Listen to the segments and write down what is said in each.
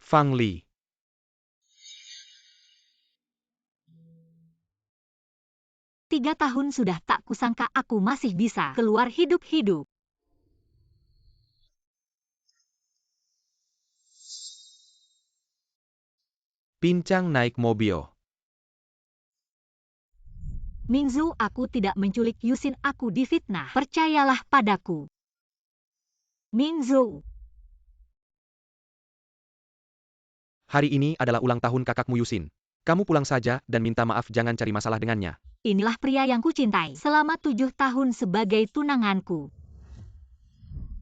Fang Li. Tiga tahun sudah tak kusangka aku masih bisa keluar hidup-hidup. Pincang naik mobil. Mingzhou, aku tidak menculik Yusin, aku difitnah. Percayalah padaku. Mingzhou. Hari ini adalah ulang tahun kakakmu Yusin. Kamu pulang saja dan minta maaf, jangan cari masalah dengannya. Inilah pria yang kucintai selama 7 tahun sebagai tunanganku.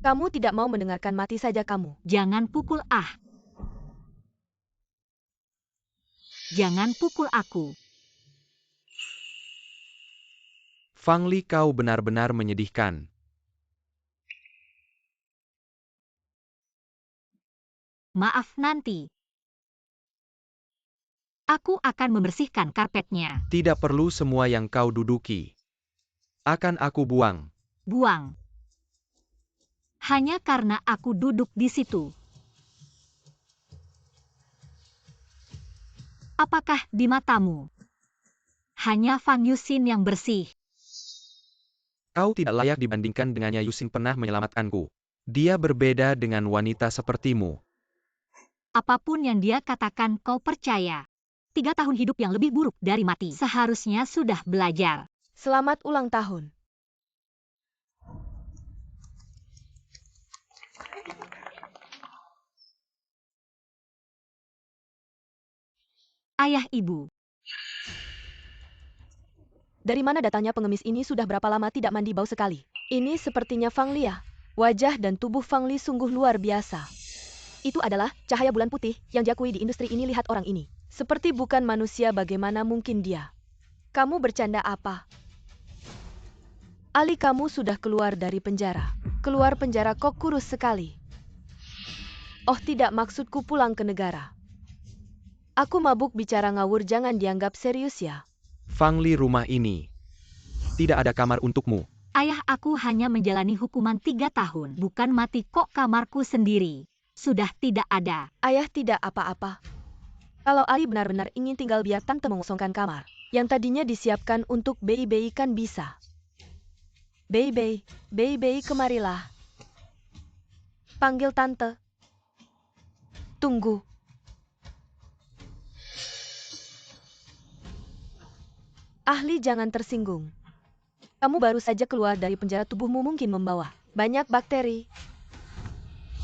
Kamu tidak mau mendengarkan, mati saja kamu. Jangan pukul ah. Jangan pukul aku. Fang Li, kau benar-benar menyedihkan. Maaf, nanti. Aku akan membersihkan karpetnya. Tidak perlu semua yang kau duduki. Akan aku buang. Buang. Hanya karena aku duduk di situ. Apakah di matamu hanya Fang Yusin yang bersih? Kau tidak layak dibandingkan dengannya. Yusin pernah menyelamatkanku. Dia berbeda dengan wanita sepertimu. Apapun yang dia katakan kau percaya. 3 tahun hidup yang lebih buruk dari mati. Seharusnya sudah belajar. Selamat ulang tahun. Ayah ibu. Dari mana datangnya pengemis ini? Sudah berapa lama tidak mandi, bau sekali. Ini sepertinya Fang Li ya. Wajah dan tubuh Fang Li sungguh luar biasa. Itu adalah cahaya bulan putih yang diakui di industri ini. Lihat orang ini. Seperti bukan manusia, bagaimana mungkin dia? Kamu bercanda apa? Ali, kamu sudah keluar dari penjara. Keluar penjara kok kurus sekali. Oh tidak, maksudku pulang ke negara. Aku mabuk bicara ngawur, jangan dianggap serius ya. Fang Li, rumah ini tidak ada kamar untukmu. Ayah, aku hanya menjalani hukuman 3 tahun. Bukan mati kok, kamarku sendiri. Sudah tidak ada. Ayah tidak apa-apa. Kalau Ali benar-benar ingin tinggal, biar tante mengosongkan kamar yang tadinya disiapkan untuk Bei kan bisa. Bei, kemarilah. Panggil tante. Tunggu. Ahli, jangan tersinggung. Kamu baru saja keluar dari penjara, tubuhmu mungkin membawa banyak bakteri.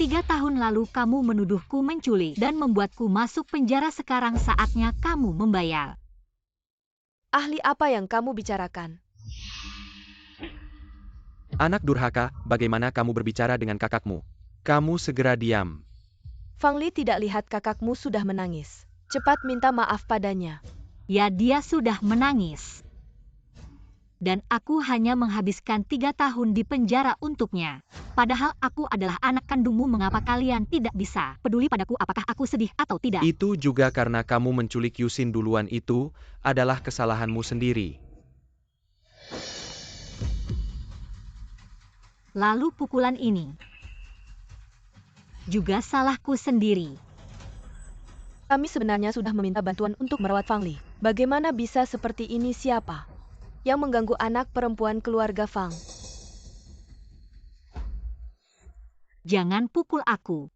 3 tahun lalu kamu menuduhku menculik dan membuatku masuk penjara. Sekarang saatnya kamu membayar. Ahli, apa yang kamu bicarakan? Anak durhaka, bagaimana kamu berbicara dengan kakakmu? Kamu segera diam. Fang Li, tidak lihat kakakmu sudah menangis. Cepat minta maaf padanya. Ya, dia sudah menangis. Dan aku hanya menghabiskan 3 tahun di penjara untuknya. Padahal aku adalah anak kandungmu. Mengapa kalian tidak bisa peduli padaku apakah aku sedih atau tidak? Itu juga karena kamu menculik Yusin duluan. Itu adalah kesalahanmu sendiri. Lalu pukulan ini juga salahku sendiri. Kami sebenarnya sudah meminta bantuan untuk merawat Fang Li. Bagaimana bisa seperti ini? Siapa yang mengganggu anak perempuan keluarga Fang? Jangan pukul aku.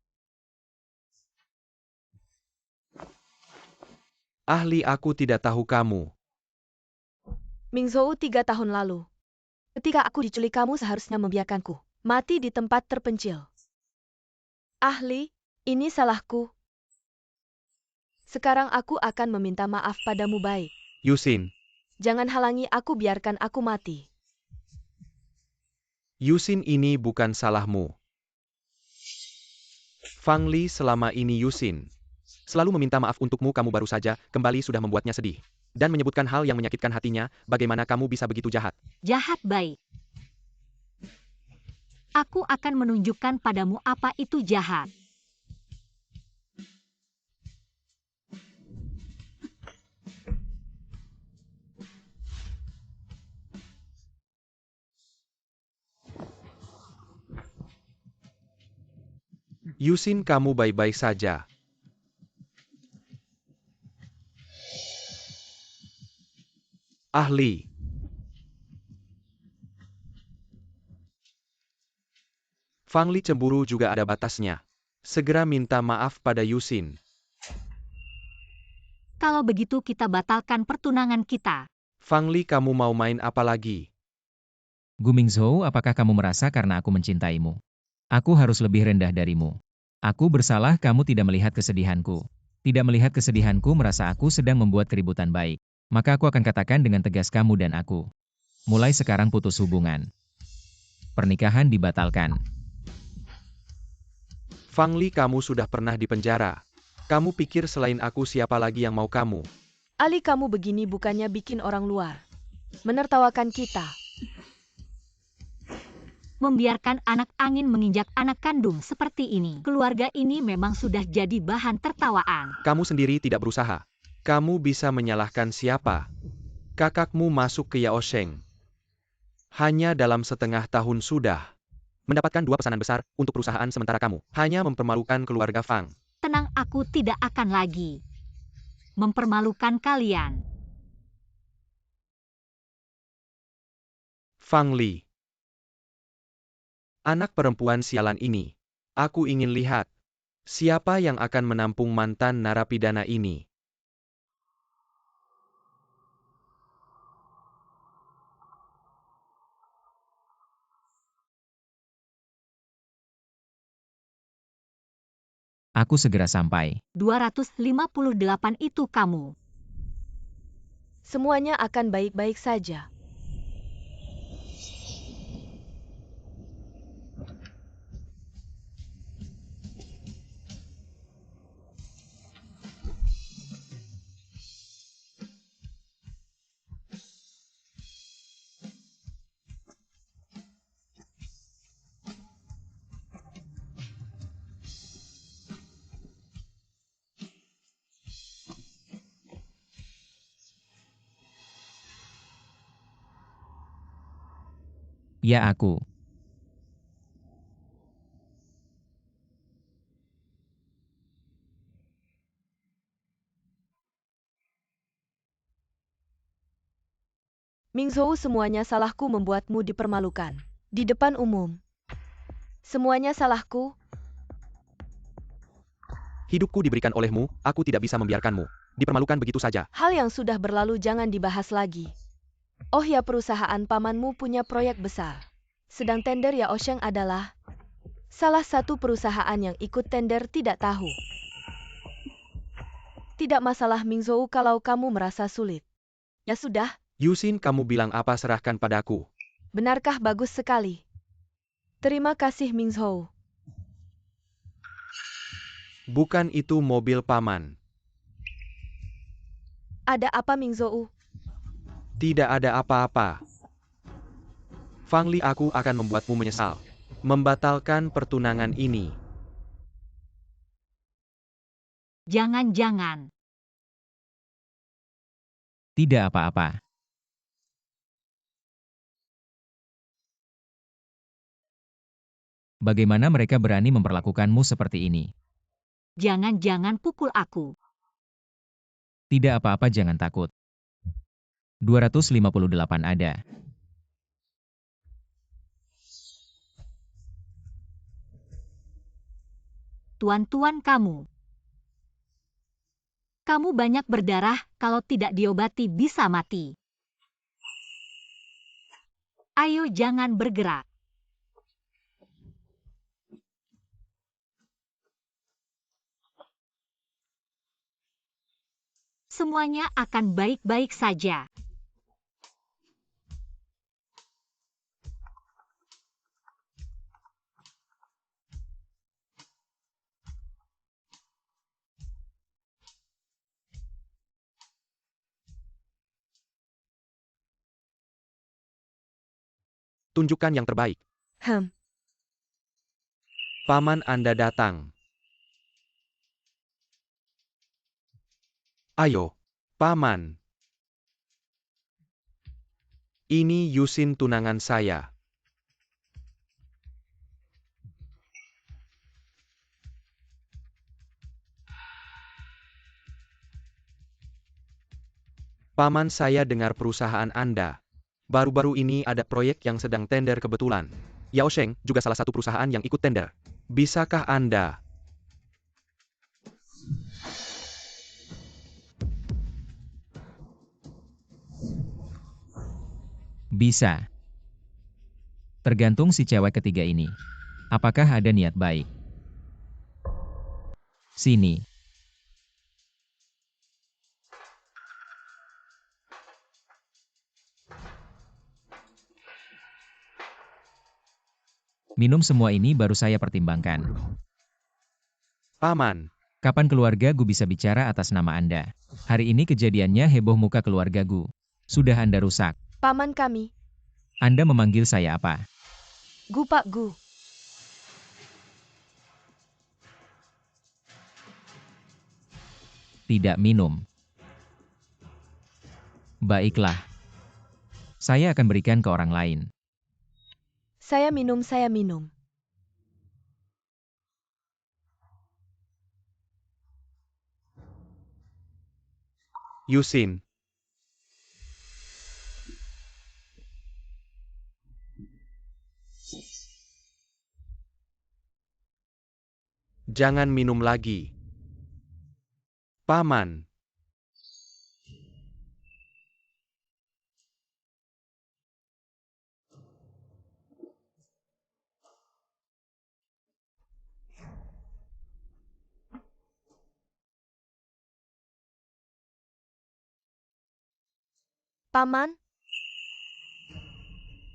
Ahli, aku tidak tahu kamu. Mingzhou, 3 tahun lalu. Ketika aku diculik, kamu seharusnya membiarkanku mati di tempat terpencil. Ahli, ini salahku. Sekarang aku akan meminta maaf padamu, baik. Yusin. Jangan halangi aku, biarkan aku mati. Yusin, ini bukan salahmu. Fang Li, selama ini Yusin selalu meminta maaf untukmu. Kamu baru saja kembali sudah membuatnya sedih. Dan menyebutkan hal yang menyakitkan hatinya. Bagaimana kamu bisa begitu jahat? Jahat, baik. Aku akan menunjukkan padamu apa itu jahat. Yusin, kamu baik-baik saja. Ahli. Fang Li cemburu juga ada batasnya. Segera minta maaf pada Yusin. Kalau begitu kita batalkan pertunangan kita. Fang Li, kamu mau main apa lagi? Gu Mingzhou, apakah kamu merasa karena aku mencintaimu? Aku harus lebih rendah darimu. Aku bersalah kamu tidak melihat kesedihanku. Tidak melihat kesedihanku merasa aku sedang membuat keributan baik. Maka aku akan katakan dengan tegas kamu dan aku. Mulai sekarang putus hubungan. Pernikahan dibatalkan. Fang Li, kamu sudah pernah di penjara. Kamu pikir selain aku siapa lagi yang mau kamu? Ali, kamu begini bukannya bikin orang luar menertawakan kita. Membiarkan anak angin menginjak anak kandung seperti ini. Keluarga ini memang sudah jadi bahan tertawaan. Kamu sendiri tidak berusaha. Kamu bisa menyalahkan siapa? Kakakmu masuk ke Yaosheng. Hanya dalam setengah tahun sudah mendapatkan 2 pesanan besar untuk perusahaan sementara kamu hanya mempermalukan keluarga Fang. Tenang, aku tidak akan lagi mempermalukan kalian. Fang Li. Anak perempuan sialan ini. Aku ingin lihat. Siapa yang akan menampung mantan narapidana ini? Aku segera sampai. 258 itu kamu. Semuanya akan baik-baik saja. Ya aku. Mingzhou, semuanya salahku membuatmu dipermalukan. Di depan umum. Semuanya salahku. Hidupku diberikan olehmu, aku tidak bisa membiarkanmu dipermalukan begitu saja. Hal yang sudah berlalu jangan dibahas lagi. Oh ya, perusahaan pamanmu punya proyek besar. Sedang tender Yaosheng adalah salah satu perusahaan yang ikut tender tidak tahu. Tidak masalah Mingzhou kalau kamu merasa sulit. Ya sudah, Yusin, kamu bilang apa serahkan padaku. benarkah? Bagus sekali. Terima kasih Mingzhou. Bukan itu mobil paman. Ada apa Mingzhou? Tidak ada apa-apa. Fang Li, aku akan membuatmu menyesal. Membatalkan pertunangan ini. Jangan-jangan. Tidak apa-apa. Bagaimana mereka berani memperlakukanmu seperti ini? Jangan-jangan pukul aku. Tidak apa-apa, jangan takut. 258 ada. Tuan-tuan kamu. Kamu banyak berdarah, kalau tidak diobati bisa mati. Ayo jangan bergerak. Semuanya akan baik-baik saja. Tunjukkan yang terbaik. Paman Anda datang. Ayo, paman. Ini Yusin, tunangan saya. Paman, saya dengar perusahaan Anda. Baru-baru ini ada proyek yang sedang tender kebetulan. Yao Sheng juga salah satu perusahaan yang ikut tender. Bisakah Anda? Bisa. Tergantung si cewek ketiga ini. Apakah ada niat baik? Sini. Minum semua ini baru saya pertimbangkan. Paman, Kapan keluarga Gu bisa bicara atas nama Anda? Hari ini kejadiannya heboh muka keluarga Gu. Sudah Anda rusak. Paman kami, Anda memanggil saya apa? Gu Pak Gu. Tidak minum. Baiklah. Saya akan berikan ke orang lain. Saya minum, saya minum. Yusin. Jangan minum lagi. Paman. Paman,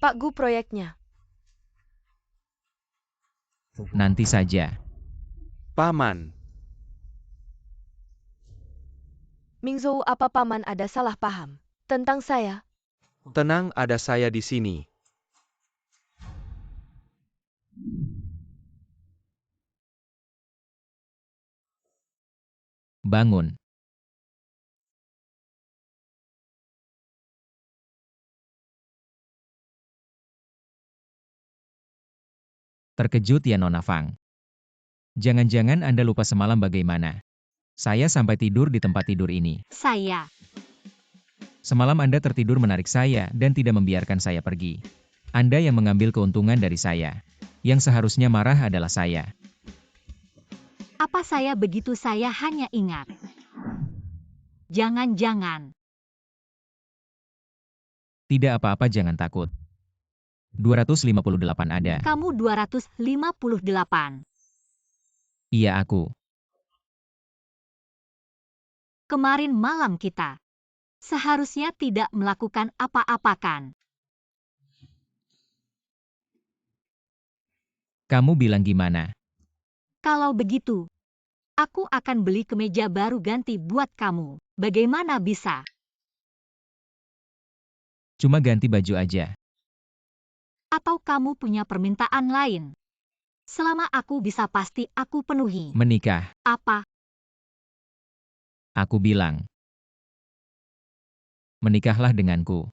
Pak Gu proyeknya. Nanti saja. Paman. Mingzhou, apa Paman ada salah paham tentang saya? Tenang, ada saya di sini. Bangun. Terkejut ya Nona Fang. Jangan-jangan Anda lupa semalam bagaimana? Saya sampai tidur di tempat tidur ini. Saya. Semalam Anda tertidur menarik saya dan tidak membiarkan saya pergi. Anda yang mengambil keuntungan dari saya. Yang seharusnya marah adalah saya. Apa saya begitu? Saya hanya ingat. Jangan-jangan. Tidak apa-apa, jangan takut. 258 ada. Kamu 258. Iya aku. Kemarin malam kita seharusnya tidak melakukan apa-apa kan? Kamu bilang gimana? Kalau begitu, aku akan beli kemeja baru ganti buat kamu. Bagaimana bisa? Cuma ganti baju aja. Atau kamu punya permintaan lain? Selama aku bisa pasti aku penuhi. Menikah. Apa? Aku bilang. Menikahlah denganku.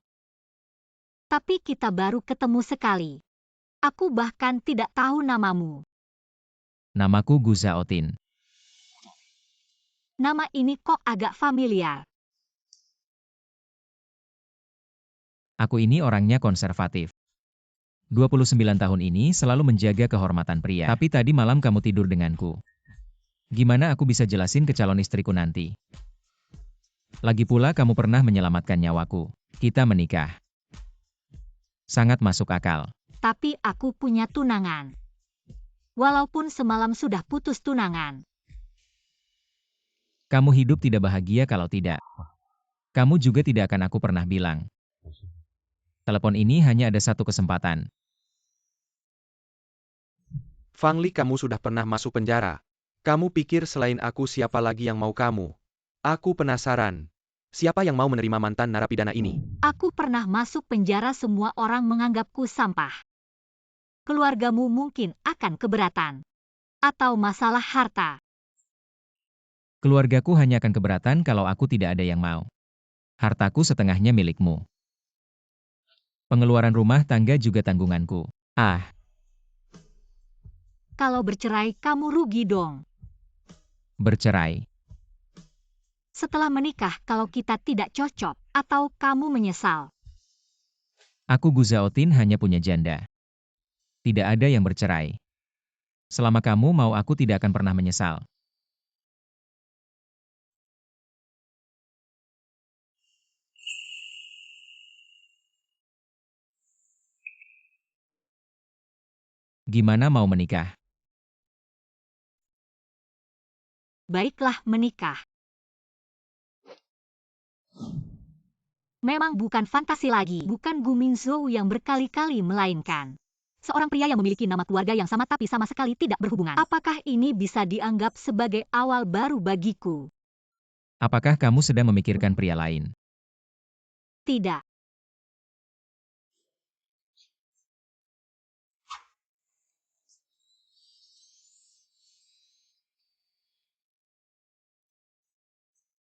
Tapi kita baru ketemu sekali. Aku bahkan tidak tahu namamu. Namaku Gu Zhaotin. Nama ini kok agak familiar. Aku ini orangnya konservatif. 29 tahun ini selalu menjaga kehormatan pria. Tapi tadi malam kamu tidur denganku. Gimana aku bisa jelasin ke calon istriku nanti? Lagi pula kamu pernah menyelamatkan nyawaku. Kita menikah. Sangat masuk akal. Tapi aku punya tunangan. Walaupun semalam sudah putus tunangan. Kamu hidup tidak bahagia kalau tidak. Kamu juga tidak akan aku pernah bilang. Telepon ini hanya ada satu kesempatan. Fang Li, kamu sudah pernah masuk penjara. Kamu pikir selain aku siapa lagi yang mau kamu? Aku penasaran. Siapa yang mau menerima mantan narapidana ini? Aku pernah masuk penjara, semua orang menganggapku sampah. Keluargamu mungkin akan keberatan. Atau masalah harta. Keluargaku hanya akan keberatan kalau aku tidak ada yang mau. Hartaku setengahnya milikmu. Pengeluaran rumah tangga juga tanggunganku. Kalau bercerai kamu rugi dong. Bercerai. Setelah menikah kalau kita tidak cocok, atau kamu menyesal. Aku Gu Zhaotin hanya punya janda. Tidak ada yang bercerai. Selama kamu mau aku tidak akan pernah menyesal. Gimana mau menikah? Baiklah menikah. Memang bukan fantasi lagi, bukan Gu Mingzhou yang berkali-kali melainkan seorang pria yang memiliki nama keluarga yang sama tapi sama sekali tidak berhubungan. Apakah ini bisa dianggap sebagai awal baru bagiku? Apakah kamu sedang memikirkan pria lain? Tidak.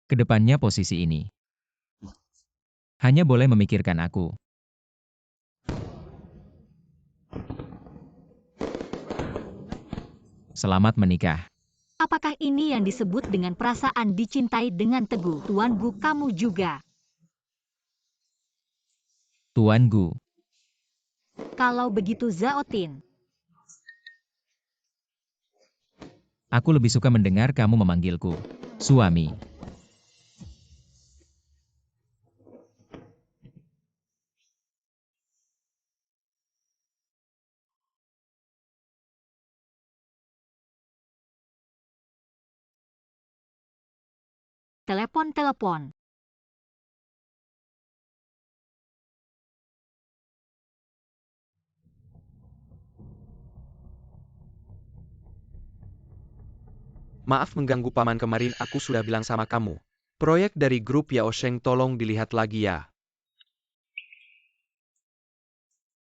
Kedepannya posisi ini. Hanya boleh memikirkan aku. Selamat menikah. Apakah ini yang disebut dengan perasaan dicintai dengan teguh? Tuan Gu, kamu juga. Tuan Gu. Kalau begitu Zhaotin. Aku lebih suka mendengar kamu memanggilku suami. Telepon. Maaf mengganggu paman, kemarin aku sudah bilang sama kamu. Proyek dari grup Yao Sheng tolong dilihat lagi ya.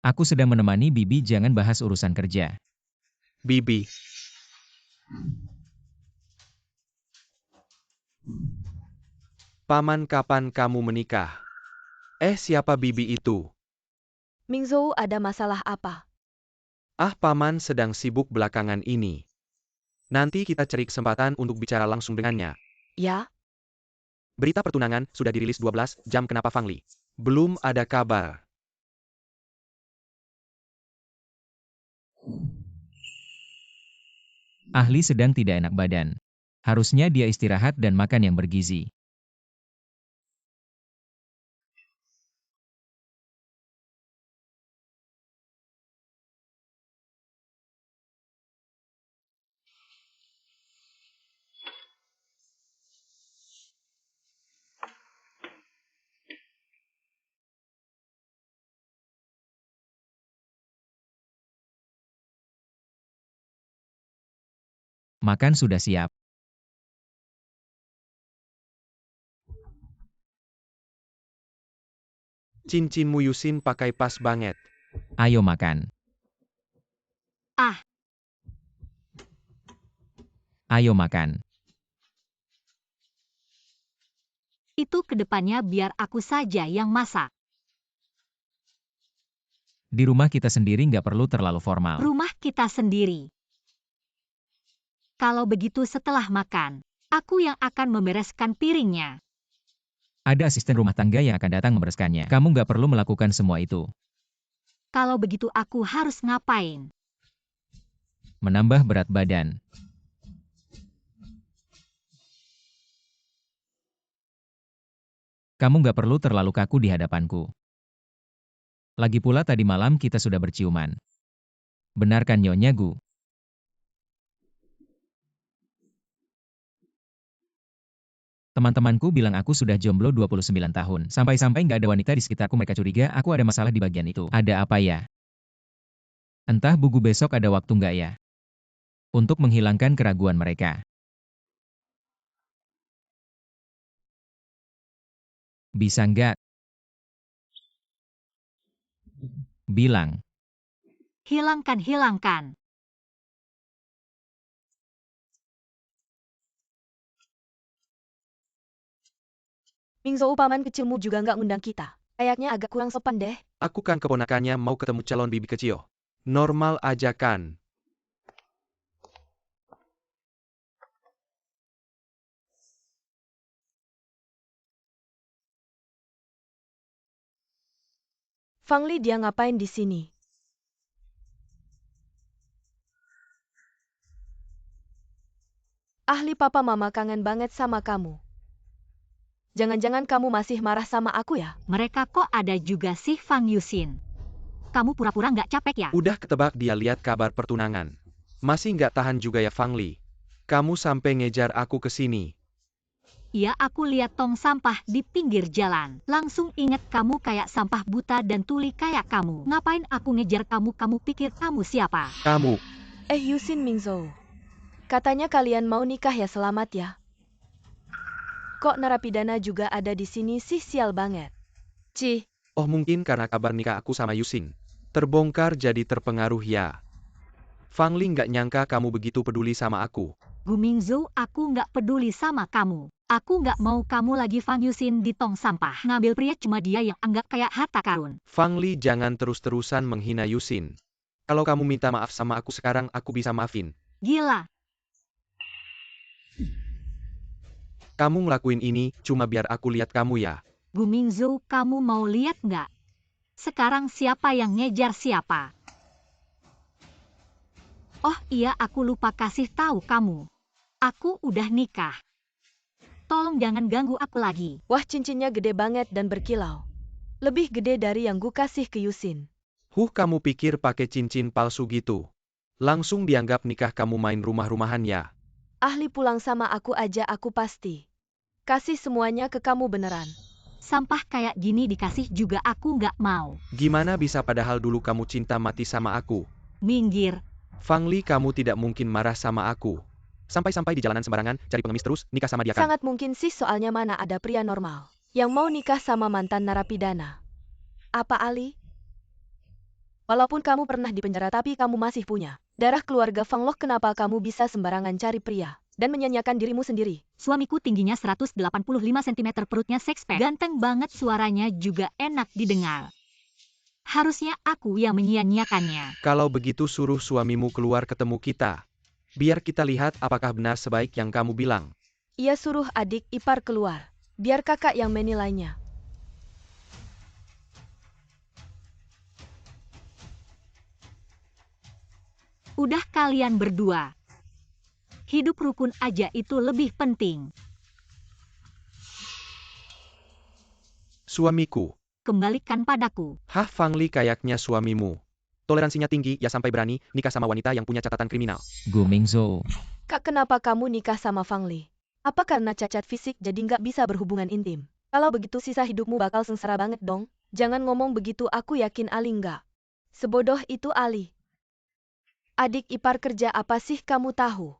Aku sedang menemani Bibi, jangan bahas urusan kerja. Bibi. Paman, kapan kamu menikah? Siapa Bibi itu? Mingzhou, ada masalah apa? Paman sedang sibuk belakangan ini. Nanti kita cari kesempatan untuk bicara langsung dengannya. Ya, Berita pertunangan sudah dirilis 12 jam, kenapa Fang Li belum ada kabar? Ahli sedang tidak enak badan. Harusnya dia istirahat dan makan yang bergizi. Makan sudah siap. Cincinmu Yusin pakai pas banget. Ayo makan. Ah, Ayo makan. itu kedepannya biar aku saja yang masak. Di rumah kita sendiri nggak perlu terlalu formal. Rumah kita sendiri. Kalau begitu setelah makan, aku yang akan membereskan piringnya. Ada asisten rumah tangga yang akan datang membereskannya. Kamu nggak perlu melakukan semua itu. Kalau begitu aku harus ngapain? Menambah berat badan. Kamu nggak perlu terlalu kaku di hadapanku. Lagi pula tadi malam kita sudah berciuman. Benar kan Nyonya Gu? Teman-temanku bilang aku sudah jomblo 29 tahun. Sampai-sampai nggak ada wanita di sekitarku, mereka curiga aku ada masalah di bagian itu. Ada apa ya? Entah buku besok ada waktu nggak ya? Untuk menghilangkan keraguan mereka. Bisa nggak? Bilang. Hilangkan. Mingzhou, paman kecilmu juga nggak ngundang kita. Kayaknya agak kurang sopan deh. Aku kan keponakannya, mau ketemu calon bibi kecil. Normal aja kan? Fang Li, dia ngapain di sini? Ahli, papa mama kangen banget sama kamu. Jangan-jangan kamu masih marah sama aku ya? Mereka kok ada juga sih Fang Yusin. Kamu pura-pura nggak capek ya? Udah ketebak dia lihat kabar pertunangan. Masih nggak tahan juga ya Fang Li. Kamu sampai ngejar aku ke sini. Iya, aku lihat tong sampah di pinggir jalan. Langsung inget kamu kayak sampah buta dan tuli kayak kamu. Ngapain aku ngejar kamu? Kamu pikir kamu siapa? Kamu, Yusin Mingzhou. Katanya kalian mau nikah ya, selamat ya. Kok narapidana juga ada di sini sih, sial banget. Cih, oh mungkin karena kabar nikah aku sama Yusin terbongkar jadi terpengaruh ya. Fang Li nggak nyangka kamu begitu peduli sama aku. Gu Mingzhou, aku nggak peduli sama kamu. Aku nggak mau kamu lagi Fang Yusin di tong sampah. Ngambil pria cuma dia yang anggap kayak harta karun. Fang Li, jangan terus-terusan menghina Yusin. Kalau kamu minta maaf sama aku sekarang, aku bisa maafin. Gila. Kamu ngelakuin ini cuma biar aku lihat kamu ya. Gu Mingzhou, kamu mau lihat nggak? Sekarang siapa yang ngejar siapa? Oh iya, aku lupa kasih tahu kamu. Aku udah nikah. Tolong jangan ganggu aku lagi. wah, cincinnya gede banget dan berkilau. Lebih gede dari yang gue kasih ke Yusin. Kamu pikir pakai cincin palsu gitu? Langsung dianggap nikah kamu main rumah-rumahan ya? Ahli, pulang sama aku aja, aku pasti kasih semuanya ke kamu beneran. Sampah kayak gini dikasih juga aku nggak mau. Gimana bisa padahal dulu kamu cinta mati sama aku? Minggir. Fang Li, kamu tidak mungkin marah sama aku. Sampai-sampai di jalanan sembarangan, cari pengemis terus, nikah sama dia kan? Sangat mungkin sih, soalnya mana ada pria normal yang mau nikah sama mantan narapidana. Apa Ali? Walaupun kamu pernah di penjara tapi kamu masih punya darah keluarga Fang Loh, kenapa kamu bisa sembarangan cari pria dan menyanyiakan dirimu sendiri? Suamiku tingginya 185 cm, perutnya six pack. Ganteng banget, suaranya juga enak didengar. Harusnya aku yang menyia-nyiakannya. Kalau begitu suruh suamimu keluar ketemu kita. Biar kita lihat apakah benar sebaik yang kamu bilang. Ia suruh adik ipar keluar. Biar kakak yang menilainya. Udah kalian berdua. Hidup rukun aja itu lebih penting. Suamiku. Kembalikan padaku. Hah, Fang Li kayaknya suamimu. Toleransinya tinggi ya sampai berani nikah sama wanita yang punya catatan kriminal. Gu Mingzhou. Kak, kenapa kamu nikah sama Fang Li? Apa karena cacat fisik jadi nggak bisa berhubungan intim? Kalau begitu sisa hidupmu bakal sengsara banget dong. Jangan ngomong begitu, aku yakin Ali nggak sebodoh itu Ali. Adik ipar kerja apa sih kamu tahu?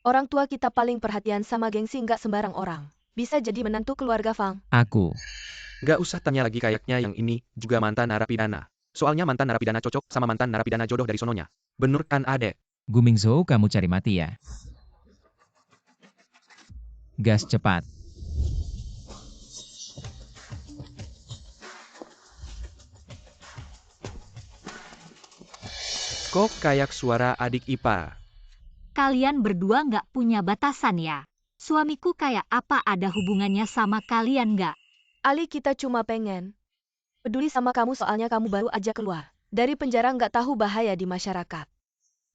Orang tua kita paling perhatian sama gengsi, nggak sembarang orang bisa jadi menantu keluarga Fang. Aku. Gak usah tanya lagi, kayaknya yang ini juga mantan narapidana. Soalnya mantan narapidana cocok sama mantan narapidana jodoh dari sononya. Bener kan adek? Gu Mingzhou, kamu cari mati ya. Gas cepat. Kok kayak suara adik ipar? Kalian berdua nggak punya batasan ya? Suamiku kayak apa, ada hubungannya sama kalian nggak? Ali, kita cuma pengen peduli sama kamu soalnya kamu baru aja keluar dari penjara, nggak tahu bahaya di masyarakat.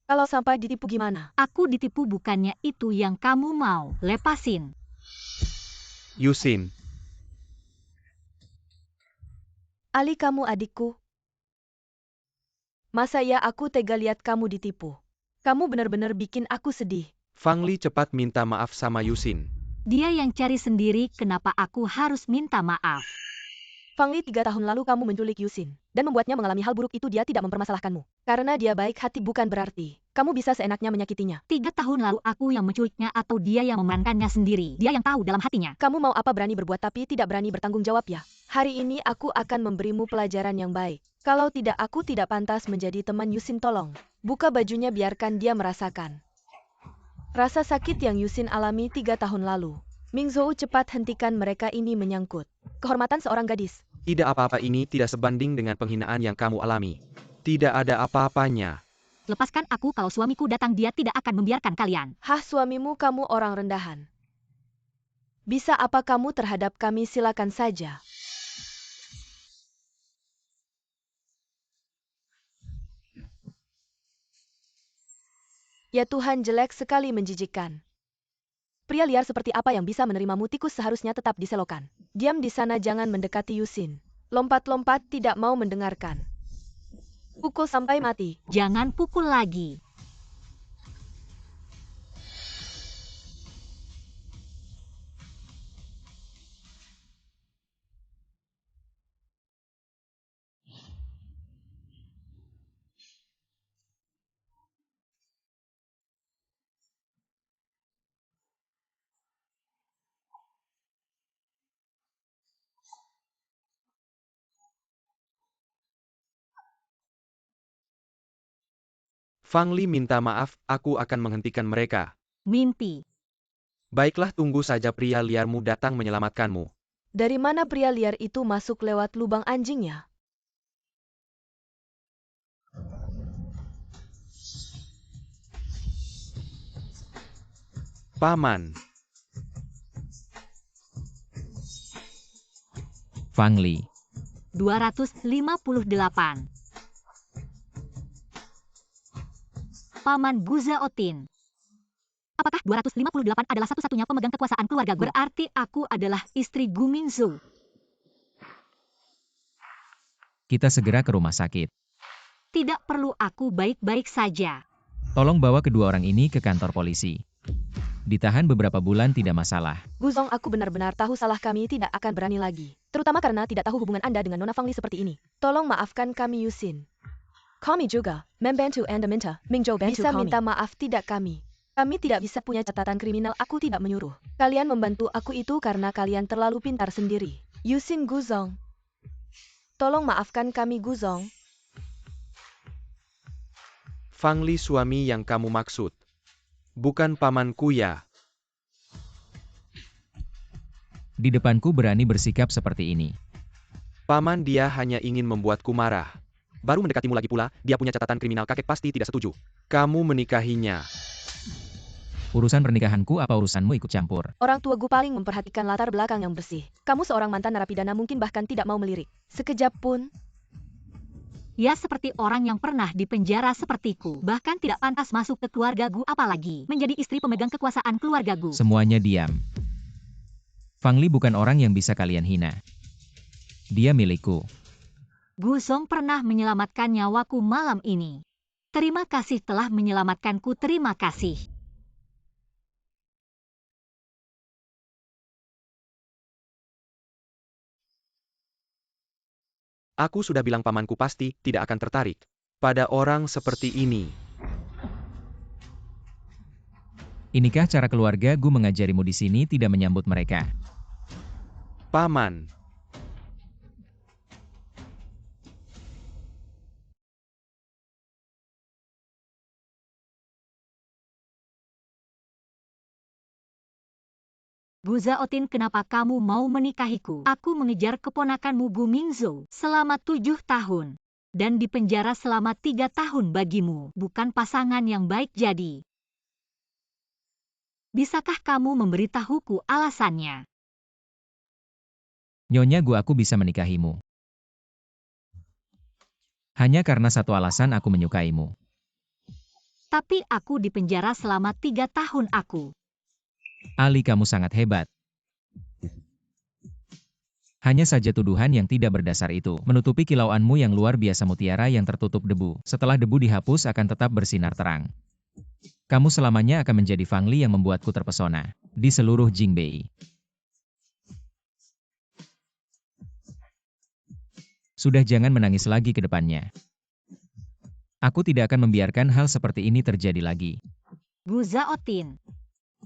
Kalau sampai ditipu gimana? Aku ditipu, bukannya itu yang kamu mau. Lepasin. Yusin. Ali, kamu adikku. Masa ya aku tega lihat kamu ditipu? Kamu benar-benar bikin aku sedih. Fang Li, cepat minta maaf sama Yusin. Dia yang cari sendiri, kenapa aku harus minta maaf? Fang Li, 3 tahun lalu kamu menculik Yusin dan membuatnya mengalami hal buruk itu. Dia tidak mempermasalahkanmu karena dia baik hati, bukan berarti kamu bisa seenaknya menyakitinya. 3 tahun lalu aku yang menculiknya atau dia yang memerankannya sendiri? Dia yang tahu dalam hatinya. Kamu mau apa, berani berbuat tapi tidak berani bertanggung jawab ya? Hari ini aku akan memberimu pelajaran yang baik. Kalau tidak, aku tidak pantas menjadi teman Yusin. Tolong buka bajunya, biarkan dia merasakan rasa sakit yang Yusin alami 3 tahun lalu. Mingzhou, cepat hentikan mereka, ini menyangkut kehormatan seorang gadis. Tidak apa-apa, ini tidak sebanding dengan penghinaan yang kamu alami. Tidak ada apa-apanya. Lepaskan aku, kalau suamiku datang dia tidak akan membiarkan kalian. Hah, suamimu kamu orang rendahan. Bisa apa kamu terhadap kami? Silakan saja. Ya Tuhan, jelek sekali, menjijikkan. Pria liar seperti apa yang bisa menerimamu? Tikus seharusnya tetap diselokan. Diam di sana, jangan mendekati Yusin. Lompat-lompat, tidak mau mendengarkan. Pukul sampai mati. Jangan pukul lagi. Fang Li minta maaf, aku akan menghentikan mereka. Mimpi. Baiklah, tunggu saja pria liarmu datang menyelamatkanmu. Dari mana pria liar itu masuk lewat lubang anjingnya? Paman, Fang Li. 258. Paman Guzaotin. Apakah 258 adalah satu-satunya pemegang kekuasaan keluarga Gu? Berarti aku adalah istri Gu Mingzhou. Kita segera ke rumah sakit. Tidak perlu, aku baik-baik saja. Tolong bawa kedua orang ini ke kantor polisi. Ditahan beberapa bulan tidak masalah. Guzong, aku benar-benar tahu salah, kami tidak akan berani lagi. Terutama karena tidak tahu hubungan Anda dengan Nona Fang Li seperti ini. Tolong maafkan kami, Yusin. Kami juga, membantu Anda minta, Mingzhou bantu bisa kami. Minta maaf, tidak kami. Kami tidak bisa punya catatan kriminal, aku tidak menyuruh. Kalian membantu aku itu karena kalian terlalu pintar sendiri. Yusin, Guzong. Tolong maafkan kami, Guzong. Fang Li suami yang kamu maksud. Bukan pamanku ya. Di depanku berani bersikap seperti ini. Paman, dia hanya ingin membuatku marah. Baru mendekatimu lagi pula, dia punya catatan kriminal, kakek pasti tidak setuju. Kamu menikahinya. Urusan pernikahanku apa urusanmu ikut campur? Orang tua Gu paling memperhatikan latar belakang yang bersih. Kamu seorang mantan narapidana mungkin bahkan tidak mau melirik. Sekejap pun. Ya, seperti orang yang pernah dipenjara sepertiku. Bahkan tidak pantas masuk ke keluarga Gu, apalagi menjadi istri pemegang kekuasaan keluarga Gu. Semuanya diam. Fang Li bukan orang yang bisa kalian hina. Dia milikku. Guzong pernah menyelamatkan nyawaku malam ini. Terima kasih telah menyelamatkanku, terima kasih. Aku sudah bilang pamanku pasti tidak akan tertarik pada orang seperti ini. Inikah cara keluarga Gu mengajarimu di sini tidak menyambut mereka? Paman, Guzaotin, kenapa kamu mau menikahiku? Aku mengejar keponakanmu Gu Mingzhou selama 7 tahun. Dan dipenjara selama 3 tahun bagimu. Bukan pasangan yang baik jadi. Bisakah kamu memberitahuku alasannya? Nyonya Gu, aku bisa menikahimu. Hanya karena satu alasan, aku menyukaimu. Tapi aku dipenjara selama 3 tahun aku. Ali, kamu sangat hebat. Hanya saja tuduhan yang tidak berdasar itu menutupi kilauanmu yang luar biasa, mutiara yang tertutup debu. Setelah debu dihapus akan tetap bersinar terang. Kamu selamanya akan menjadi Fang Li yang membuatku terpesona di seluruh Jingbei. Sudah, jangan menangis lagi ke depannya. Aku tidak akan membiarkan hal seperti ini terjadi lagi. Guzaotin,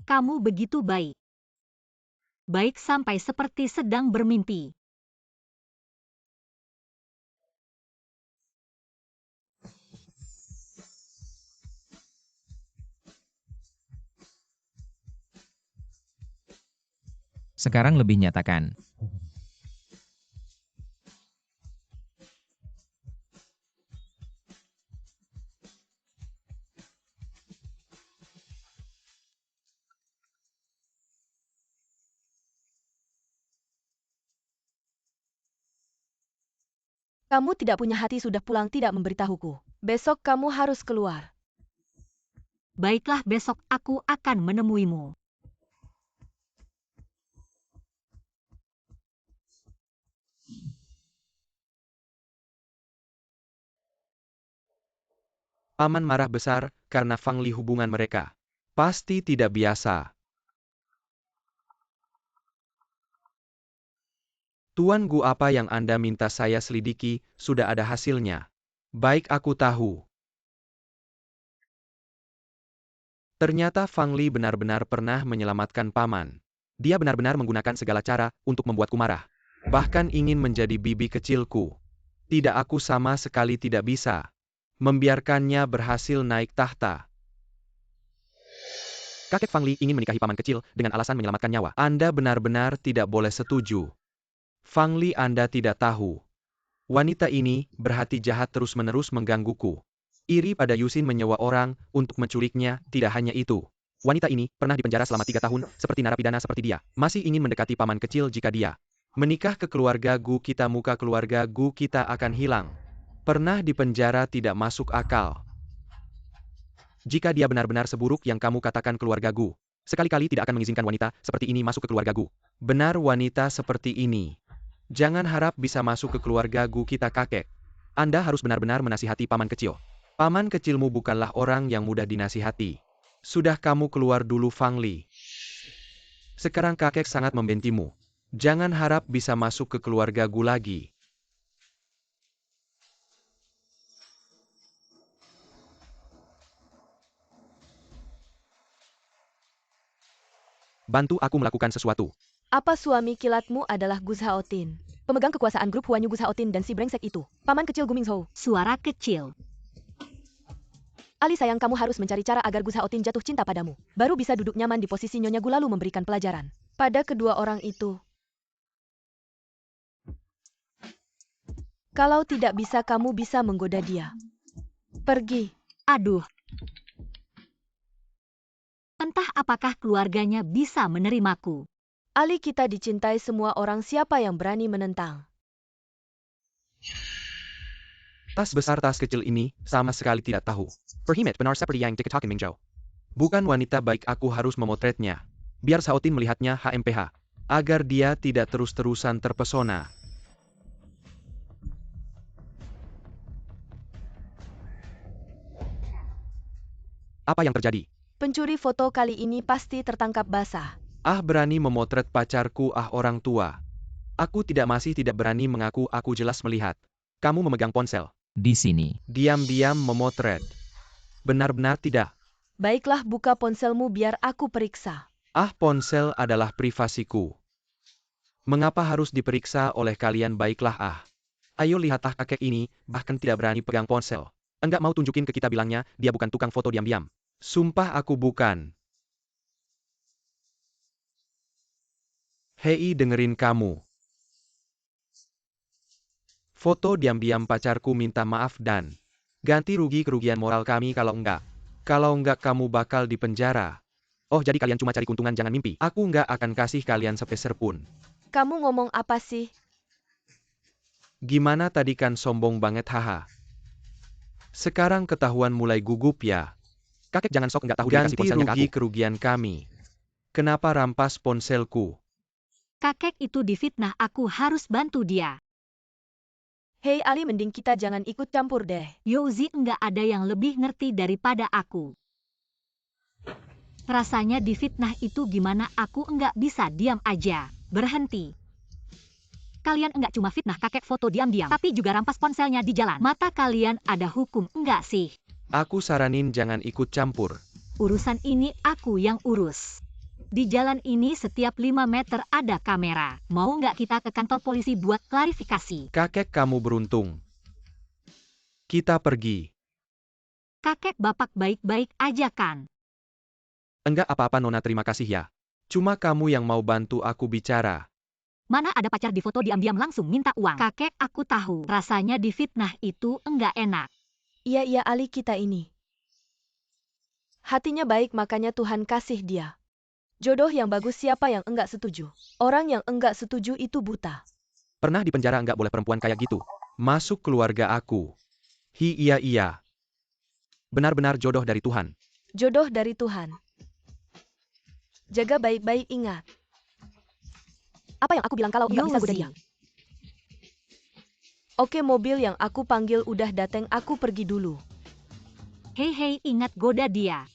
kamu begitu baik. Baik sampai seperti sedang bermimpi. Sekarang lebih nyatakan. Kamu tidak punya hati, sudah pulang tidak memberitahuku. Besok kamu harus keluar. Baiklah, besok aku akan menemuimu. Paman marah besar karena Fang Li hubungan mereka. Pasti tidak biasa. Tuan Gu, apa yang Anda minta saya selidiki, sudah ada hasilnya. Baik, aku tahu. Ternyata Fang Li benar-benar pernah menyelamatkan Paman. Dia benar-benar menggunakan segala cara untuk membuatku marah. Bahkan ingin menjadi bibi kecilku. Tidak, aku sama sekali tidak bisa membiarkannya berhasil naik tahta. Kakek Fang Li ingin menikahi paman kecil dengan alasan menyelamatkan nyawa. Anda benar-benar tidak boleh setuju. Fang Li, Anda tidak tahu. Wanita ini berhati jahat terus-menerus menggangguku. Iri pada Yusin menyewa orang untuk menculiknya. Tidak hanya itu. Wanita ini pernah dipenjara selama 3 tahun, seperti narapidana seperti dia. Masih ingin mendekati paman kecil. Jika dia menikah ke keluarga Gu kita, muka keluarga Gu kita akan hilang. Pernah dipenjara, tidak masuk akal. Jika dia benar-benar seburuk yang kamu katakan, keluarga Gu sekali-kali tidak akan mengizinkan wanita seperti ini masuk ke keluarga Gu. Benar, wanita seperti ini jangan harap bisa masuk ke keluarga Gu kita, kakek. Anda harus benar-benar menasihati paman kecil. Paman kecilmu bukanlah orang yang mudah dinasihati. Sudah, kamu keluar dulu, Fang Li. Sekarang kakek sangat membencimu. Jangan harap bisa masuk ke keluarga Gu lagi. Bantu aku melakukan sesuatu. Apa suami kilatmu adalah Gu Zhaotin, pemegang kekuasaan grup Huanyu Gu Zhaotin dan si brengsek itu, paman kecil Gu Mingzhou. Suara kecil. Ali sayang, kamu harus mencari cara agar Gu Zhaotin jatuh cinta padamu. Baru bisa duduk nyaman di posisi Nyonya Gu lalu memberikan pelajaran pada kedua orang itu. Kalau tidak bisa, kamu bisa menggoda dia. Pergi. Aduh. Entah apakah keluarganya bisa menerimaku. Ali, kita dicintai semua orang, siapa yang berani menentang? Tas besar tas kecil ini sama sekali tidak tahu. Perhimet benar seperti yang dikatakan Mingzhou. Bukan wanita baik, aku harus memotretnya. Biar Zhaotin melihatnya HMPH. Agar dia tidak terus-terusan terpesona. Apa yang terjadi? Pencuri foto kali ini pasti tertangkap basah. Ah, berani memotret pacarku, ah orang tua. Aku masih tidak berani mengaku, aku jelas melihat. Kamu memegang ponsel. Di sini. Diam-diam memotret. Benar-benar tidak. Baiklah, buka ponselmu biar aku periksa. Ah, ponsel adalah privasiku. Mengapa harus diperiksa oleh kalian? Baiklah, ah. Ayo lihat, ah kakek ini bahkan tidak berani pegang ponsel. Enggak mau tunjukin ke kita, bilangnya dia bukan tukang foto diam-diam. Sumpah aku bukan. Hei, dengerin kamu. Foto diam-diam pacarku, minta maaf dan ganti rugi kerugian moral kami kalau enggak. Kalau enggak kamu bakal dipenjara. Oh, jadi kalian cuma cari keuntungan, jangan mimpi. Aku enggak akan kasih kalian sepeser pun. Kamu ngomong apa sih? Gimana tadi, kan sombong banget, haha. Sekarang ketahuan, mulai gugup ya. Kakek jangan sok enggak tahu, dia kasih ponselnya ke aku. Ganti rugi kerugian kami. Kenapa rampas ponselku? Kakek itu difitnah, aku harus bantu dia. Hei Ali, mending kita jangan ikut campur deh. Youzi, enggak ada yang lebih ngerti daripada aku. Rasanya difitnah itu gimana, aku enggak bisa diam aja. Berhenti. Kalian enggak cuma fitnah kakek foto diam-diam, tapi juga rampas ponselnya di jalan. Mata kalian ada hukum enggak sih? Aku saranin jangan ikut campur. Urusan ini aku yang urus. Di jalan ini setiap 5 meter ada kamera. Mau nggak kita ke kantor polisi buat klarifikasi? Kakek, kamu beruntung. Kita pergi. Kakek bapak baik-baik aja kan? Enggak apa-apa Nona, terima kasih ya. Cuma kamu yang mau bantu aku bicara. Mana ada pacar di foto diam-diam langsung minta uang. Kakek, aku tahu. Rasanya difitnah itu enggak enak. Iya Ali, kita ini hatinya baik, makanya Tuhan kasih dia jodoh yang bagus. Siapa yang enggak setuju? Orang yang enggak setuju itu buta. Pernah di penjara, enggak boleh perempuan kayak gitu. Masuk keluarga aku. Iya. Benar-benar jodoh dari Tuhan. Jodoh dari Tuhan. Jaga baik-baik, ingat. Apa yang aku bilang kalau nggak bisa goda dia? Oke, mobil yang aku panggil udah dateng, aku pergi dulu. Hei, ingat goda dia.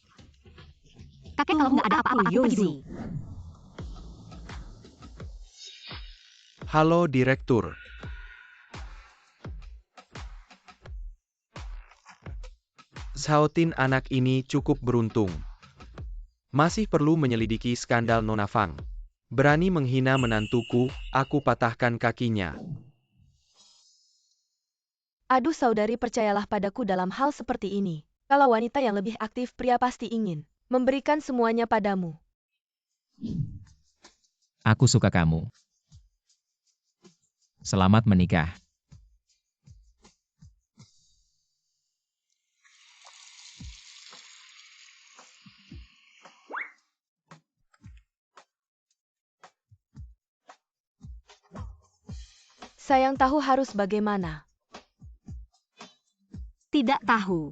Kakek kalau nggak ada apa-apa, aku pergi dulu. Halo Direktur. Xiaotin anak ini cukup beruntung. Masih perlu menyelidiki skandal Nona Fang. Berani menghina menantuku, aku patahkan kakinya. Aduh saudari, percayalah padaku dalam hal seperti ini. Kalau wanita yang lebih aktif, pria pasti ingin memberikan semuanya padamu. Aku suka kamu. Selamat menikah. Sayang tahu harus bagaimana. Tidak tahu.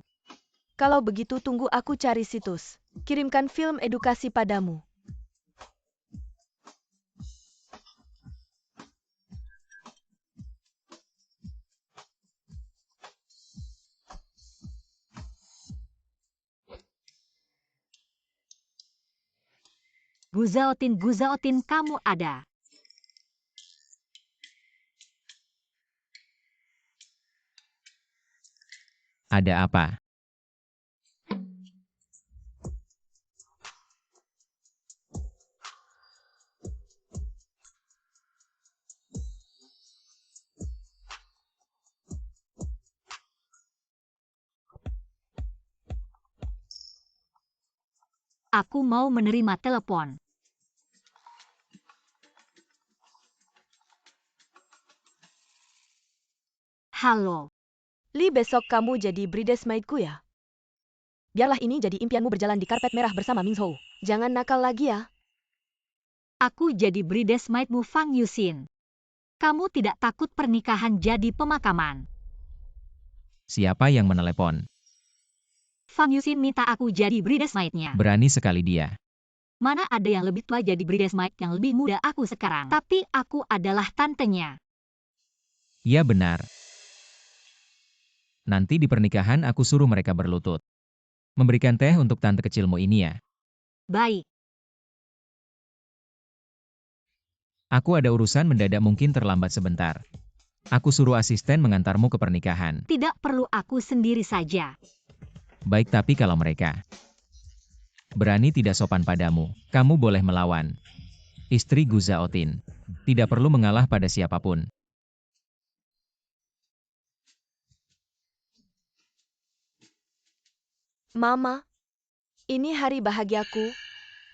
Kalau begitu tunggu aku cari situs. Kirimkan film edukasi padamu. Guzaotin, kamu ada. Ada apa? Aku mau menerima telepon. Halo. Li, besok kamu jadi bridesmaidku ya? Biarlah ini jadi impianmu berjalan di karpet merah bersama Ming Zhou. Jangan nakal lagi ya. Aku jadi bridesmaidmu Fang Yuxin. Kamu tidak takut pernikahan jadi pemakaman? Siapa yang menelepon? Fang Yuxin minta aku jadi bridesmaidnya. Berani sekali dia. Mana ada yang lebih tua jadi bridesmaid yang lebih muda aku sekarang. Tapi aku adalah tantenya. Ya benar. Nanti di pernikahan aku suruh mereka berlutut. Memberikan teh untuk tante kecilmu ini ya. Baik. Aku ada urusan mendadak, mungkin terlambat sebentar. Aku suruh asisten mengantarmu ke pernikahan. Tidak perlu, aku sendiri saja. Baik, tapi kalau mereka berani tidak sopan padamu, kamu boleh melawan. Istri Guzaotin. Tidak perlu mengalah pada siapapun. Mama, ini hari bahagiaku.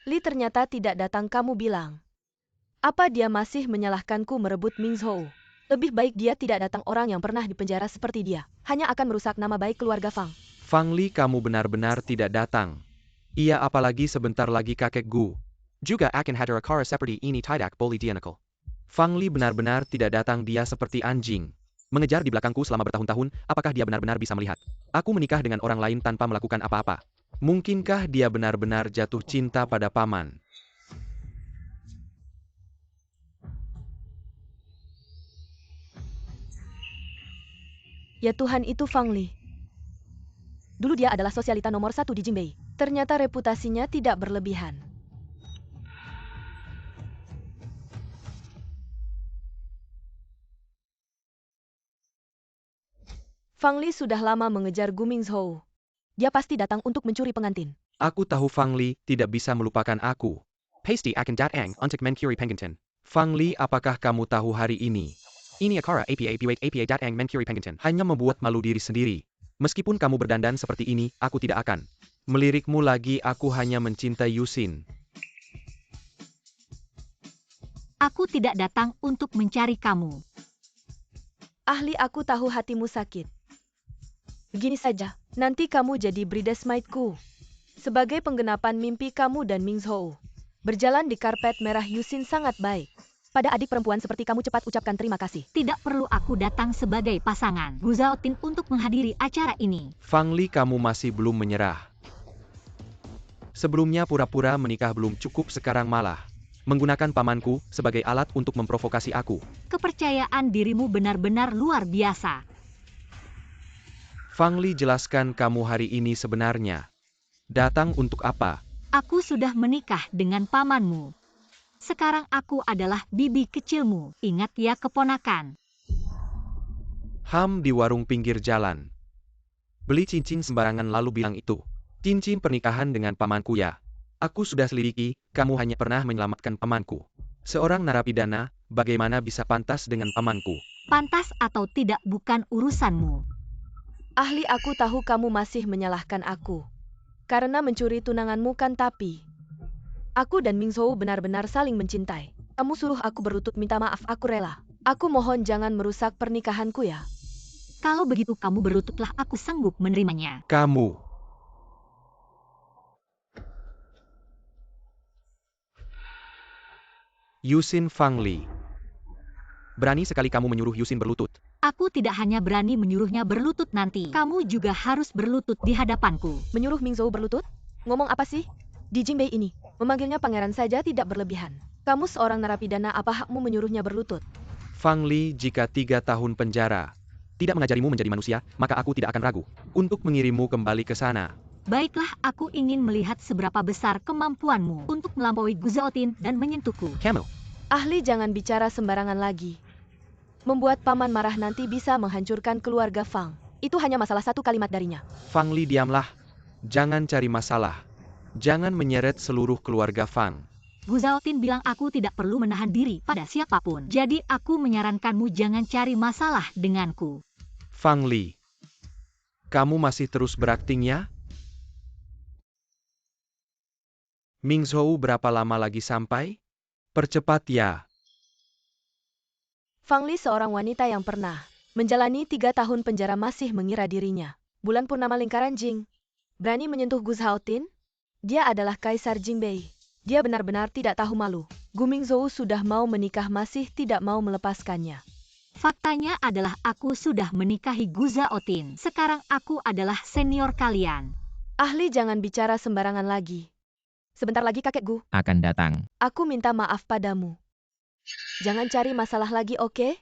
Li ternyata tidak datang, kamu bilang. Apa dia masih menyalahkanku merebut Ming Zhou? Lebih baik dia tidak datang, orang yang pernah dipenjara seperti dia. Hanya akan merusak nama baik keluarga Fang. Fang Li, kamu benar-benar tidak datang. Iya, apalagi sebentar lagi kakek Gu juga akan hadir acara seperti ini, tidak boleh dianakal. Fang Li benar-benar tidak datang, dia seperti anjing mengejar di belakangku selama bertahun-tahun. Apakah dia benar-benar bisa melihat aku menikah dengan orang lain tanpa melakukan apa-apa? Mungkinkah dia benar-benar jatuh cinta pada paman? Ya Tuhan, itu Fang Li. Dulu dia adalah sosialita nomor 1 di Jingbei. Ternyata reputasinya tidak berlebihan. Fang Li sudah lama mengejar Gu Mingzhou. Dia pasti datang untuk mencuri pengantin. Aku tahu Fang Li tidak bisa melupakan aku. Pasti akan datang untuk mencuri pengantin. Fang Li, apakah kamu tahu hari ini? Ini acara APA datang mencuri pengantin. Hanya membuat malu diri sendiri. Meskipun kamu berdandan seperti ini, aku tidak akan melirikmu lagi. Aku hanya mencintai Yuxin. Aku tidak datang untuk mencari kamu. Ahli, aku tahu hatimu sakit. Begini saja, nanti kamu jadi bridesmaidku. Sebagai penggenapan mimpi kamu dan Mingzhou. Berjalan di karpet merah Yuxin sangat baik. Pada adik perempuan seperti kamu, cepat ucapkan terima kasih. Tidak perlu aku datang sebagai pasangan Guzaotin untuk menghadiri acara ini. Fang Li, kamu masih belum menyerah. Sebelumnya pura-pura menikah belum cukup, sekarang malah menggunakan pamanku sebagai alat untuk memprovokasi aku. Kepercayaan dirimu benar-benar luar biasa. Fang Li, jelaskan kamu hari ini sebenarnya datang untuk apa? Aku sudah menikah dengan pamanmu. Sekarang aku adalah bibi kecilmu. Ingat ya keponakan. Ham di warung pinggir jalan. Beli cincin sembarangan lalu bilang itu cincin pernikahan dengan pamanku ya. Aku sudah selidiki, kamu hanya pernah menyelamatkan pamanku. Seorang narapidana, bagaimana bisa pantas dengan pamanku? Pantas atau tidak bukan urusanmu. Ahli, aku tahu kamu masih menyalahkan aku. Karena mencuri tunanganmu kan, tapi aku dan Ming Zhou benar-benar saling mencintai. Kamu suruh aku berlutut minta maaf, aku rela. Aku mohon jangan merusak pernikahanku ya. Kalau begitu kamu berlututlah, aku sanggup menerimanya. Kamu. Yusin Fang Li. Berani sekali kamu menyuruh Yusin berlutut. Aku tidak hanya berani menyuruhnya berlutut nanti. Kamu juga harus berlutut di hadapanku. Menyuruh Ming Zhou berlutut? Ngomong apa sih? Di Jingbei ini, memanggilnya pangeran saja tidak berlebihan. Kamu seorang narapidana, apa hakmu menyuruhnya berlutut? Fang Li, jika 3 tahun penjara tidak mengajarimu menjadi manusia, maka aku tidak akan ragu untuk mengirimmu kembali ke sana. Baiklah, aku ingin melihat seberapa besar kemampuanmu untuk melampaui Gu Zhaotin dan menyentuhku. Camel. Ahli, jangan bicara sembarangan lagi. Membuat paman marah nanti bisa menghancurkan keluarga Fang. Itu hanya masalah satu kalimat darinya. Fang Li, diamlah. Jangan cari masalah. Jangan menyeret seluruh keluarga Fang. Gu Zhaotin bilang aku tidak perlu menahan diri pada siapapun. Jadi aku menyarankanmu jangan cari masalah denganku. Fang Li, kamu masih terus berakting ya? Ming Zhou, berapa lama lagi sampai? Percepat ya. Fang Li, seorang wanita yang pernah menjalani 3 tahun penjara, masih mengira dirinya bulan purnama lingkaran Jing. Berani menyentuh Gu Zhaotin? Dia adalah Kaisar Jingbei. Dia benar-benar tidak tahu malu. Gu Mingzhou sudah mau menikah masih tidak mau melepaskannya. Faktanya adalah aku sudah menikahi Gu Zhaotin. Sekarang aku adalah senior kalian. Ahli, jangan bicara sembarangan lagi. Sebentar lagi kakek Gu Akan datang. aku minta maaf padamu. Jangan cari masalah lagi, oke?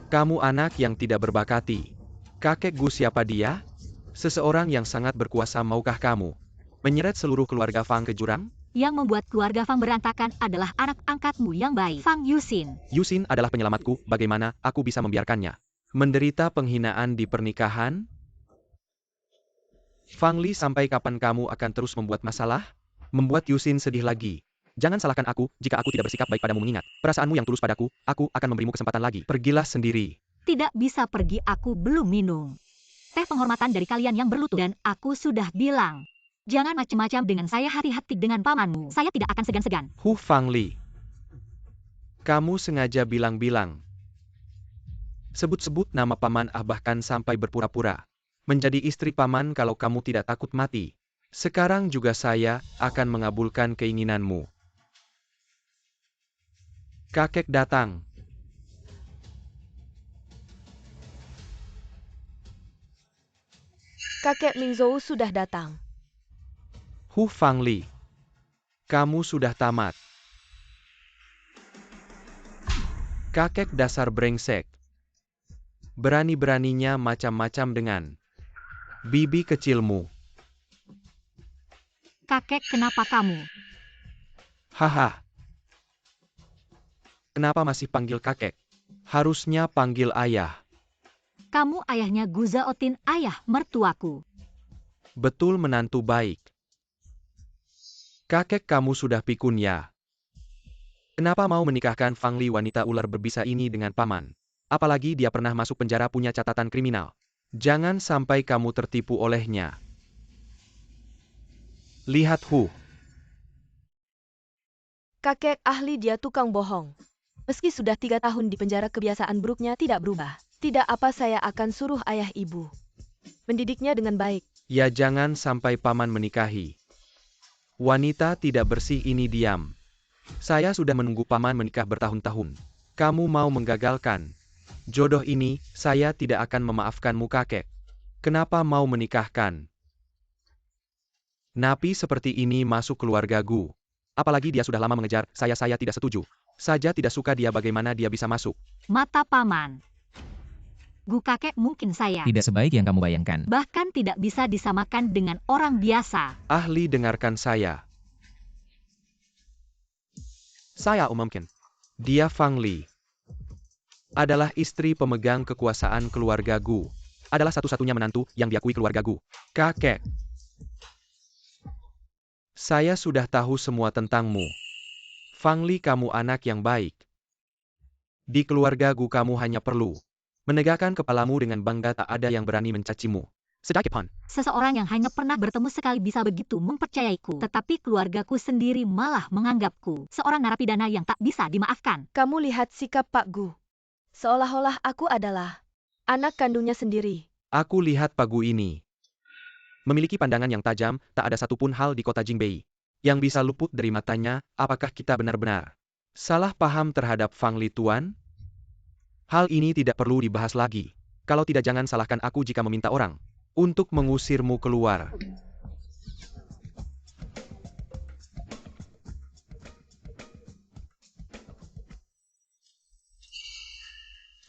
Kamu anak yang tidak berbakati. Kakek Gu, siapa dia? Seseorang yang sangat berkuasa. Maukah kamu menyeret seluruh keluarga Fang ke jurang? Yang membuat keluarga Fang berantakan adalah anak angkatmu yang baik, Fang Yusin. Yusin adalah penyelamatku, bagaimana aku bisa membiarkannya menderita penghinaan di pernikahan? Fang Li, sampai kapan kamu akan terus membuat masalah? Membuat Yusin sedih lagi. Jangan salahkan aku jika aku tidak bersikap baik padamu, mengingat perasaanmu yang tulus padaku. Aku akan memberimu kesempatan lagi. Pergilah sendiri. Tidak bisa pergi, aku belum minum teh penghormatan dari kalian yang berlutut. Dan aku sudah bilang, jangan macam-macam dengan saya, hati-hati dengan pamanmu. Saya tidak akan segan-segan. Fang Li. Kamu sengaja bilang-bilang. Sebut-sebut nama paman, bahkan sampai berpura-pura menjadi istri paman kalau kamu tidak takut mati. Sekarang juga saya akan mengabulkan keinginanmu. Kakek datang. Kakek Mingzhou sudah datang. Fang Li. Kamu sudah tamat. Kakek dasar brengsek. Berani-beraninya macam-macam dengan bibi kecilmu. Kakek, kenapa kamu? Haha. Kenapa masih panggil kakek? Harusnya panggil ayah. Kamu ayahnya Gu Zhaotin, ayah mertuaku. Betul, menantu baik. Kakek kamu sudah pikun ya? Kenapa mau menikahkan Fang Li, wanita ular berbisa ini, dengan paman? Apalagi dia pernah masuk penjara, punya catatan kriminal. Jangan sampai kamu tertipu olehnya. Lihat Kakek ahli, dia tukang bohong. Meski sudah 3 tahun di penjara, kebiasaan buruknya tidak berubah. Tidak apa, saya akan suruh ayah ibu mendidiknya dengan baik. Ya, jangan sampai paman menikahi wanita tidak bersih ini. Diam. Saya sudah menunggu paman menikah bertahun-tahun. Kamu mau menggagalkan jodoh ini? Saya tidak akan memaafkanmu, kakek. Kenapa mau menikahkan Napi seperti ini masuk keluarga Gu. Apalagi dia sudah lama mengejar saya tidak setuju. Saja tidak suka dia bagaimana dia bisa masuk. Mata paman. Gu kakek mungkin saya. Tidak sebaik yang kamu bayangkan. Bahkan tidak bisa disamakan dengan orang biasa. Ahli dengarkan saya. Saya umumkan. Dia Fang Li. Adalah istri pemegang kekuasaan keluarga Gu. Adalah satu-satunya menantu yang diakui keluarga Gu. Kakek. Saya sudah tahu semua tentangmu. Fang Li, kamu anak yang baik. Di keluarga Gu kamu hanya perlu menegakkan kepalamu dengan bangga, tak ada yang berani mencacimu. Sedikitpun. Seseorang yang hanya pernah bertemu sekali bisa begitu mempercayaiku. Tetapi keluargaku sendiri malah menganggapku seorang narapidana yang tak bisa dimaafkan. Kamu lihat sikap Pak Gu. Seolah-olah aku adalah anak kandungnya sendiri. Aku lihat Pak Gu ini memiliki pandangan yang tajam, tak ada satupun hal di kota Jingbei yang bisa luput dari matanya. Apakah kita benar-benar salah paham terhadap Fang Li, Tuan? Hal ini tidak perlu dibahas lagi. Kalau tidak, jangan salahkan aku jika meminta orang untuk mengusirmu keluar.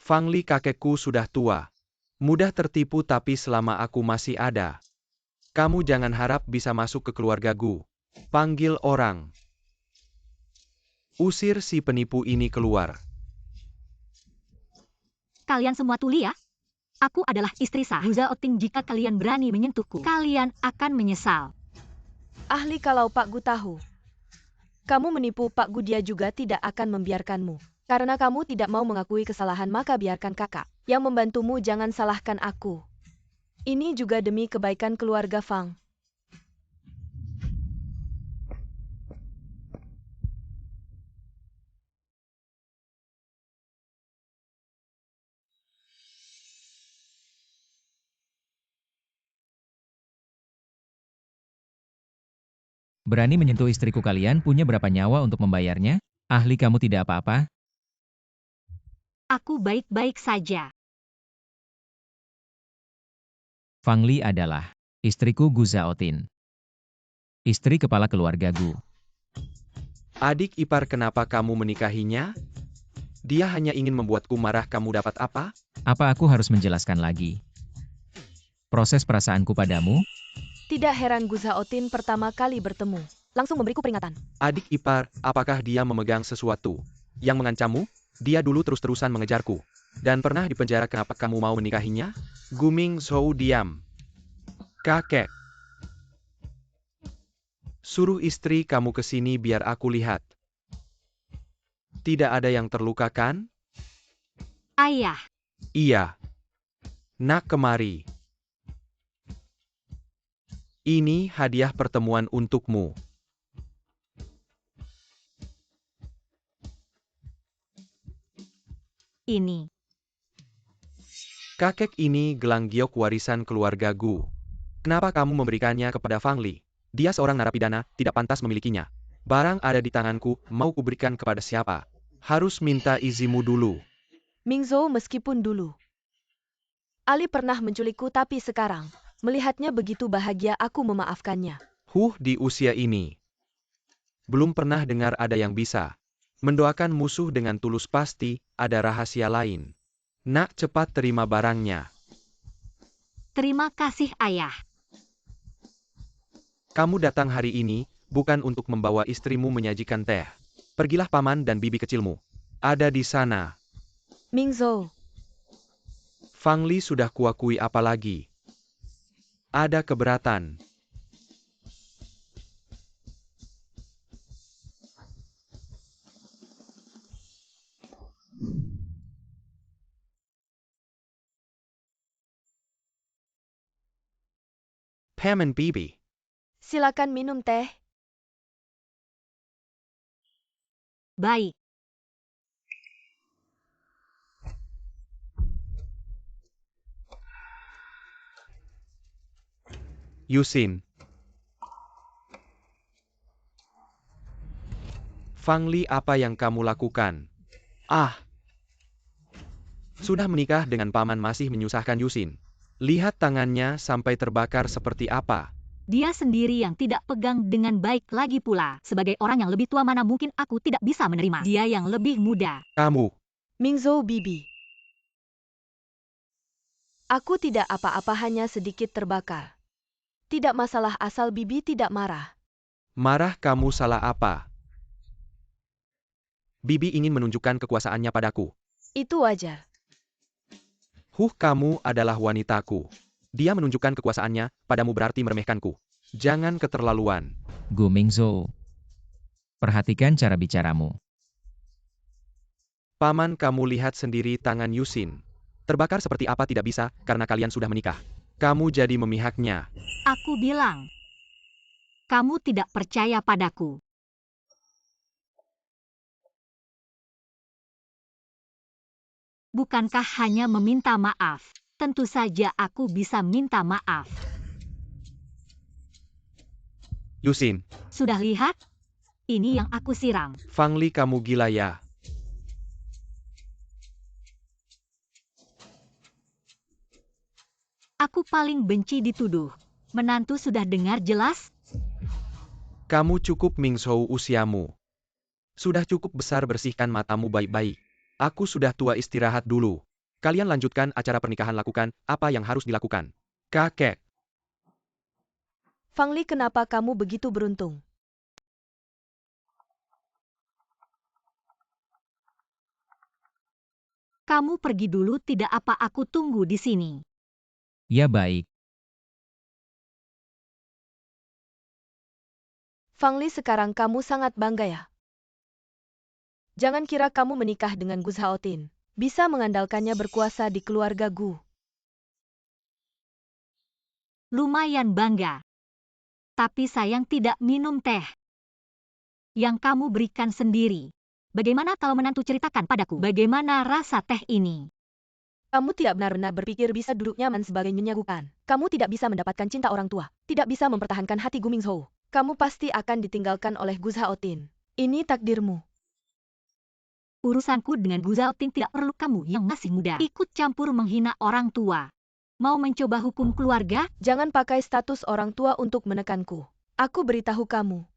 Fang Li, kakekku sudah tua. Mudah tertipu, tapi selama aku masih ada, kamu jangan harap bisa masuk ke keluarga Gu. Panggil orang. Usir si penipu ini keluar. Kalian semua tuli ya? Aku adalah istri sah Gu Zhaoting. Jika kalian berani menyentuhku, kalian akan menyesal. Ahli, kalau Pak Gu tahu kamu menipu Pak Gu, dia juga tidak akan membiarkanmu. Karena kamu tidak mau mengakui kesalahan, maka biarkan kakak yang membantumu, jangan salahkan aku. Ini juga demi kebaikan keluarga Fang. Berani menyentuh istriku, kalian punya berapa nyawa untuk membayarnya? Ahli, kamu tidak apa-apa? Aku baik-baik saja. Fang Li adalah istriku Gu Zhaotin. Istri kepala keluarga Gu. Adik ipar, kenapa kamu menikahinya? Dia hanya ingin membuatku marah. Kamu dapat apa? Apa aku harus menjelaskan lagi proses perasaanku padamu? Tidak heran Gu Zhaotin pertama kali bertemu langsung memberiku peringatan. Adik ipar, apakah dia memegang sesuatu yang mengancammu? Dia dulu terus-terusan mengejarku dan pernah dipenjara. Kenapa kamu mau menikahinya? Gu Mingzhou diam. Kakek. Suruh istri kamu ke sini biar aku lihat. Tidak ada yang terluka kan? Ayah. Iya. Nak, kemari. Ini hadiah pertemuan untukmu. Ini. Kakek, ini gelang giok warisan keluarga Gu. Kenapa kamu memberikannya kepada Fang Li? Dia seorang narapidana, tidak pantas memilikinya. Barang ada di tanganku, mau kuberikan kepada siapa? Harus minta izinmu dulu. Mingzhou, meskipun dulu Ali pernah menculikku, tapi sekarang melihatnya begitu bahagia, aku memaafkannya. Di usia ini belum pernah dengar ada yang bisa mendoakan musuh dengan tulus. Pasti ada rahasia lain. Nak, cepat terima barangnya. Terima kasih, Ayah. Kamu datang hari ini bukan untuk membawa istrimu menyajikan teh. Pergilah paman dan bibi kecilmu. Ada di sana. Mingzhou, Fang Li sudah kuakui, apalagi ada keberatan. Paman bibi. silakan minum teh. Baik. Yusin. Fang Li, apa yang kamu lakukan? Sudah menikah dengan paman masih menyusahkan Yusin. Lihat tangannya sampai terbakar seperti apa. Dia sendiri yang tidak pegang dengan baik lagi pula. Sebagai orang yang lebih tua mana mungkin aku tidak bisa menerima dia yang lebih muda. Kamu, Mingzhou Bibi. Aku tidak apa-apa, hanya sedikit terbakar. Tidak masalah asal Bibi tidak marah. marah kamu salah apa? Bibi ingin menunjukkan kekuasaannya padaku. Itu wajar. Kamu adalah wanitaku. Dia menunjukkan kekuasaannya padamu berarti meremehkanku. Jangan keterlaluan. Gu Mingzhou. Perhatikan cara bicaramu. Paman, kamu lihat sendiri tangan Yusin. Terbakar seperti apa tidak bisa karena kalian sudah menikah. Kamu jadi memihaknya. Aku bilang, kamu tidak percaya padaku. Bukankah hanya meminta maaf? Tentu saja aku bisa minta maaf. Yusin, Sudah lihat? Ini yang aku siram. Fang Li, kamu gila ya? Aku paling benci dituduh. Menantu sudah dengar jelas? Kamu cukup, Mingzhou, usiamu. Sudah cukup besar, bersihkan matamu baik-baik. Aku sudah tua, istirahat dulu. Kalian lanjutkan acara pernikahan, lakukan apa yang harus dilakukan. Kakek. Fang Li, kenapa kamu begitu beruntung? Kamu pergi dulu, tidak apa, aku tunggu di sini. Ya baik. Fang Li, sekarang kamu sangat bangga ya? Jangan kira kamu menikah dengan Gu Zhaotin bisa mengandalkannya berkuasa di keluarga Gu. Lumayan bangga. Tapi sayang tidak minum teh yang kamu berikan sendiri. Bagaimana kalau menantu ceritakan padaku bagaimana rasa teh ini? Kamu tidak benar-benar berpikir bisa duduk nyaman sebagai nyonya Gukan. Kamu tidak bisa mendapatkan cinta orang tua, tidak bisa mempertahankan hati Gu Mingzhou. Kamu pasti akan ditinggalkan oleh Gu Zhaotin. Ini takdirmu. Urusanku dengan Gu Zhaotin tidak perlu kamu yang masih muda ikut campur menghina orang tua. Mau mencoba hukum keluarga? Jangan pakai status orang tua untuk menekanku. Aku beritahu kamu.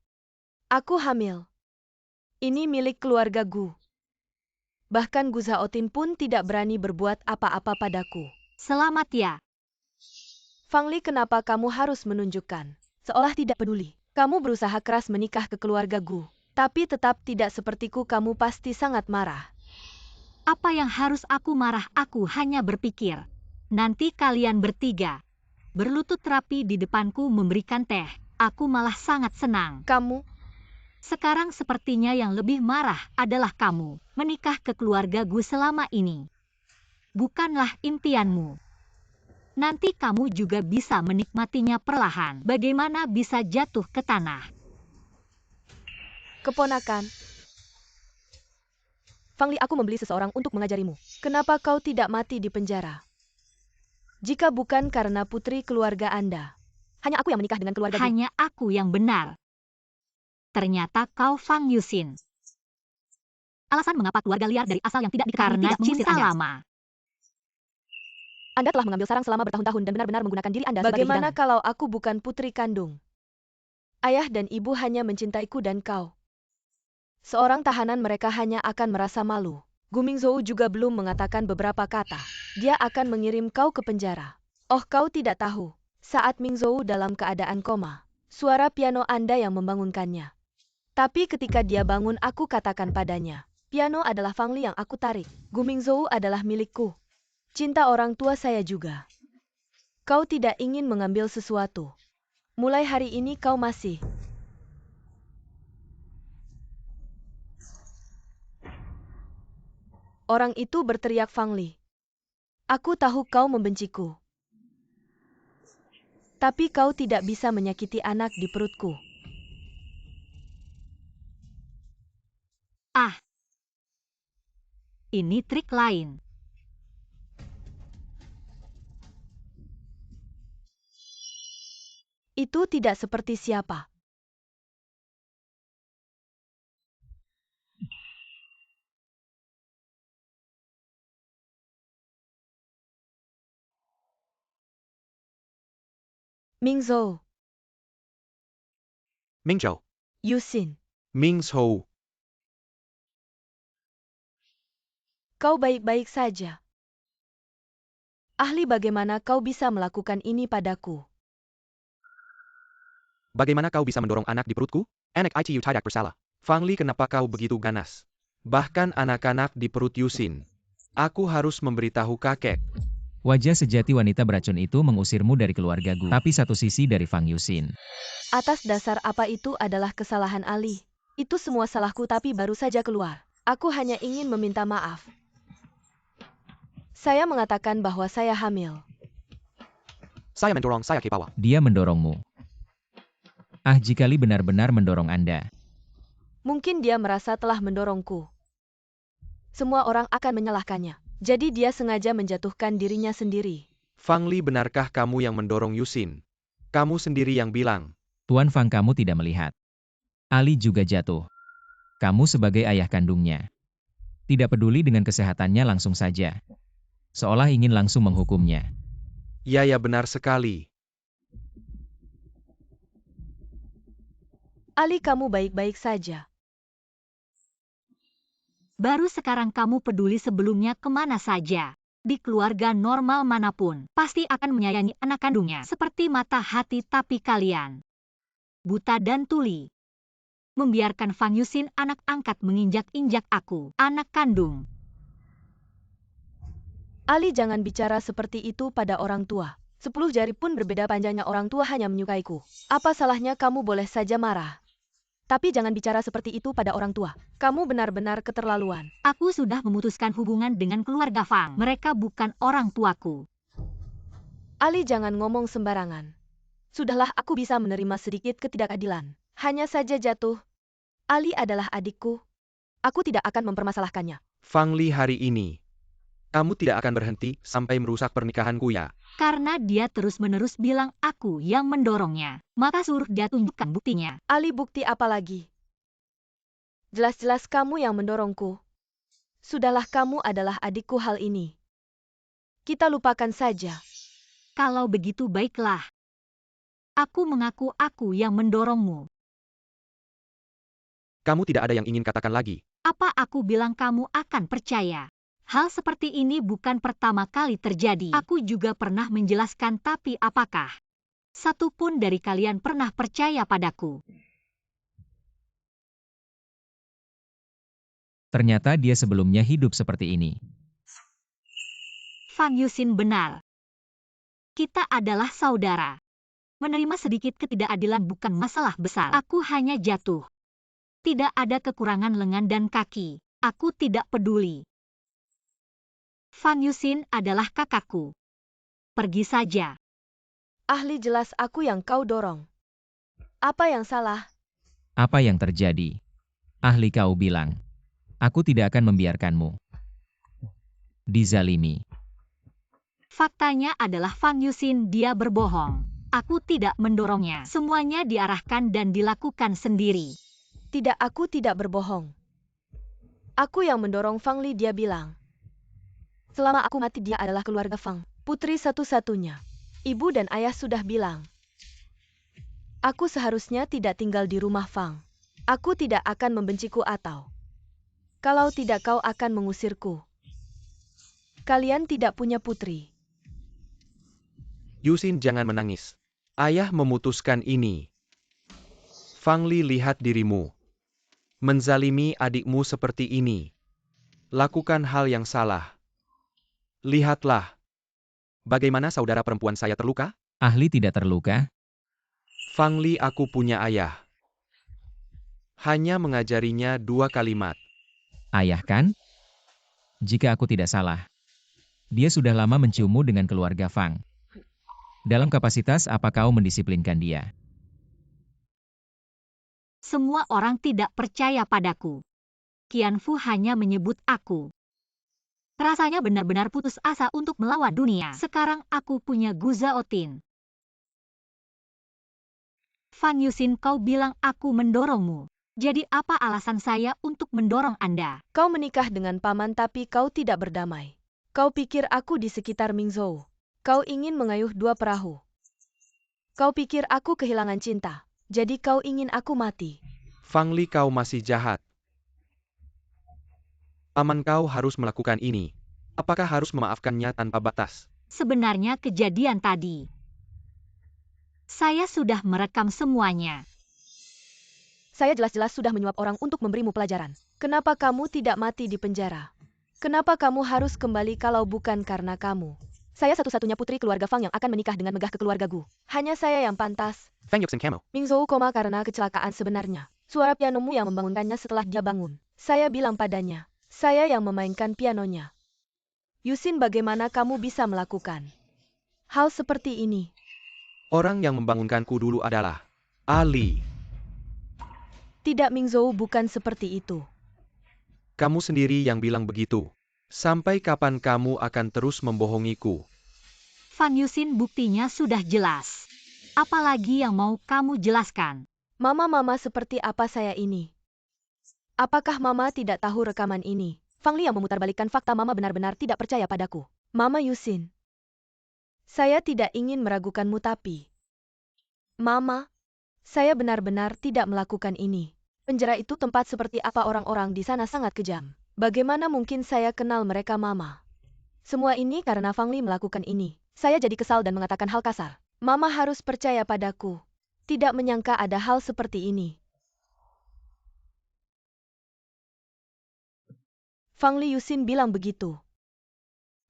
Aku hamil. Ini milik keluarga Gu. Bahkan Gu Zhaotin pun tidak berani berbuat apa-apa padaku. Selamat ya. Fang Li, kenapa kamu harus menunjukkan seolah tidak peduli? Kamu berusaha keras menikah ke keluarga Gu, tapi tetap tidak sepertiku, kamu pasti sangat marah. Apa yang harus aku marah? Aku hanya berpikir. Nanti kalian bertiga berlutut rapi di depanku memberikan teh. Aku malah sangat senang. Kamu, Sekarang sepertinya yang lebih marah adalah kamu. Menikah ke keluarga Gu selama ini bukanlah impianmu. Nanti kamu juga bisa menikmatinya perlahan. Bagaimana bisa jatuh ke tanah? keponakan. Fang Li, aku membeli seseorang untuk mengajarimu. Kenapa kau tidak mati di penjara? Jika bukan karena putri keluarga Anda. Hanya aku yang menikah dengan keluarga Gu. Hanya aku yang benar. Ternyata kau Fang Yusin. Alasan mengapa keluarga liar dari asal yang tidak diketahui Karena tidak mengusir cinta Anda. lama. Anda telah mengambil sarang selama bertahun-tahun dan benar-benar menggunakan diri Anda sebagai Bagaimana hidangan. Kalau aku bukan putri kandung? Ayah dan ibu hanya mencintaiku dan kau. Seorang tahanan, mereka hanya akan merasa malu. Gu Mingzhou juga belum mengatakan beberapa kata. Dia akan mengirim kau ke penjara. Oh, kau tidak tahu. Saat Mingzhou dalam keadaan koma, suara piano Anda yang membangunkannya. Tapi ketika dia bangun, aku katakan padanya, piano adalah Fang Li yang aku tarik. Gu Mingzhou adalah milikku. Cinta orang tua saya juga. Kau tidak ingin mengambil sesuatu. Mulai hari ini kau masih. Orang itu berteriak Fang Li. Aku tahu kau membenciku. Tapi kau tidak bisa menyakiti anak di perutku. Ah, ini trik lain. Itu tidak seperti siapa. Mingzhou. Mingzhou. Yusin, Mingzhou. kau baik-baik saja. Ahli, bagaimana kau bisa melakukan ini padaku? Bagaimana kau bisa mendorong anak di perutku? Anak itu tidak bersalah. Fang Li, kenapa kau begitu ganas? Bahkan anak-anak di perut Yusin. Aku harus memberitahu kakek. Wajah sejati wanita beracun itu mengusirmu dari keluarga Gu. Tapi satu sisi dari Fang Yusin. Atas dasar apa itu adalah kesalahan Ali? Itu semua salahku tapi baru saja keluar. Aku hanya ingin meminta maaf. Saya mengatakan bahwa saya hamil. Saya mendorong saya ke bawah. Dia mendorongmu. Ah, jika Li benar-benar mendorong Anda. Mungkin dia merasa telah mendorongku. Semua orang akan menyalahkannya. Jadi dia sengaja menjatuhkan dirinya sendiri. Fang Li, benarkah kamu yang mendorong Yusin? Kamu sendiri yang bilang. Tuan Fang, kamu tidak melihat. Ali juga jatuh. Kamu sebagai ayah kandungnya. Tidak peduli dengan kesehatannya langsung saja. Seolah ingin langsung menghukumnya. Ya benar sekali. Ali, kamu baik-baik saja. Baru sekarang kamu peduli, sebelumnya kemana saja. Di keluarga normal manapun, pasti akan menyayangi anak kandungnya seperti mata hati, tapi kalian buta dan tuli. Membiarkan Fang Yusin, anak angkat, menginjak-injak aku, anak kandung. Ali, jangan bicara seperti itu pada orang tua. 10 jari pun berbeda panjangnya, orang tua hanya menyukaiku. Apa salahnya kamu boleh saja marah? Tapi jangan bicara seperti itu pada orang tua. Kamu benar-benar keterlaluan. Aku sudah memutuskan hubungan dengan keluarga Fang. Mereka bukan orang tuaku. Ali, jangan ngomong sembarangan. Sudahlah, aku bisa menerima sedikit ketidakadilan. Hanya saja jatuh. Ali adalah adikku. Aku tidak akan mempermasalahkannya. Fang Li, hari ini kamu tidak akan berhenti sampai merusak pernikahanku ya. Karena dia terus-menerus bilang aku yang mendorongnya. Maka suruh dia tunjukkan buktinya. Ali, bukti apa lagi? Jelas-jelas kamu yang mendorongku. Sudahlah, kamu adalah adikku, hal ini kita lupakan saja. Kalau begitu baiklah. Aku mengaku aku yang mendorongmu. Kamu tidak ada yang ingin katakan lagi. Apa aku bilang kamu akan percaya? Hal seperti ini bukan pertama kali terjadi. Aku juga pernah menjelaskan, tapi apakah satu pun dari kalian pernah percaya padaku? Ternyata dia sebelumnya hidup seperti ini. Fang Yusin benar. Kita adalah saudara. Menerima sedikit ketidakadilan bukan masalah besar. Aku hanya jatuh. Tidak ada kekurangan lengan dan kaki. Aku tidak peduli. Fang Yusin adalah kakakku. Pergi saja. Ahli, jelas aku yang kau dorong. Apa yang salah? Apa yang terjadi? Ahli, kau bilang. Aku tidak akan membiarkanmu dizalimi. Faktanya adalah Fang Yusin, dia berbohong. Aku tidak mendorongnya. Semuanya diarahkan dan dilakukan sendiri. Tidak, aku tidak berbohong. Aku yang mendorong Fang Li, dia bilang. Selama aku mati, dia adalah keluarga Fang. Putri satu-satunya. Ibu dan ayah sudah bilang. Aku seharusnya tidak tinggal di rumah Fang. Aku tidak akan membenciku atau kalau tidak kau akan mengusirku. Kalian tidak punya putri. Yusin, jangan menangis. Ayah memutuskan ini. Fang Li, lihat dirimu. Menzalimi adikmu seperti ini. Lakukan hal yang salah. Lihatlah. Bagaimana saudara perempuan saya terluka? Ahli tidak terluka. Fang Li, aku punya ayah. Hanya mengajarinya 2 kalimat. Ayah kan? Jika aku tidak salah. Dia sudah lama menciummu dengan keluarga Fang. Dalam kapasitas apa kau mendisiplinkan dia? Semua orang tidak percaya padaku. Qianfu hanya menyebut aku. Rasanya benar-benar putus asa untuk melawan dunia. Sekarang aku punya Gu Zhaotin. Fang Yusin, kau bilang aku mendorongmu. Jadi apa alasan saya untuk mendorong Anda? Kau menikah dengan paman tapi kau tidak berdamai. Kau pikir aku di sekitar Mingzhou. Kau ingin mengayuh 2 perahu. Kau pikir aku kehilangan cinta. Jadi kau ingin aku mati? Fang Li, kau masih jahat. Paman kau harus melakukan ini. Apakah harus memaafkannya tanpa batas? Sebenarnya kejadian tadi. Saya sudah merekam semuanya. Saya jelas-jelas sudah menyuap orang untuk memberimu pelajaran. Kenapa kamu tidak mati di penjara? Kenapa kamu harus kembali kalau bukan karena kamu? Saya satu-satunya putri keluarga Fang yang akan menikah dengan megah ke keluarga Gu. Hanya saya yang pantas. Fang Yuxin Camo. Mingzhou koma karena kecelakaan sebenarnya. Suara pianomu yang membangunkannya setelah dia bangun. Saya bilang padanya. Saya yang memainkan pianonya. Yusin, bagaimana kamu bisa melakukan hal seperti ini? Orang yang membangunkanku dulu adalah Ali. Tidak, Mingzhou, bukan seperti itu. Kamu sendiri yang bilang begitu. Sampai kapan kamu akan terus membohongiku? Fan Yusin, buktinya sudah jelas. Apalagi yang mau kamu jelaskan? Mama seperti apa saya ini? Apakah Mama tidak tahu rekaman ini? Fang Li yang memutarbalikkan fakta. Mama benar-benar tidak percaya padaku. Mama Yusin. Saya tidak ingin meragukanmu tapi... Mama, saya benar-benar tidak melakukan ini. Penjara itu tempat seperti apa? Orang-orang di sana sangat kejam. Bagaimana mungkin saya kenal mereka, Mama? Semua ini karena Fang Li melakukan ini. Saya jadi kesal dan mengatakan hal kasar. Mama harus percaya padaku. Tidak menyangka ada hal seperti ini. Fang Li, Yusin bilang begitu.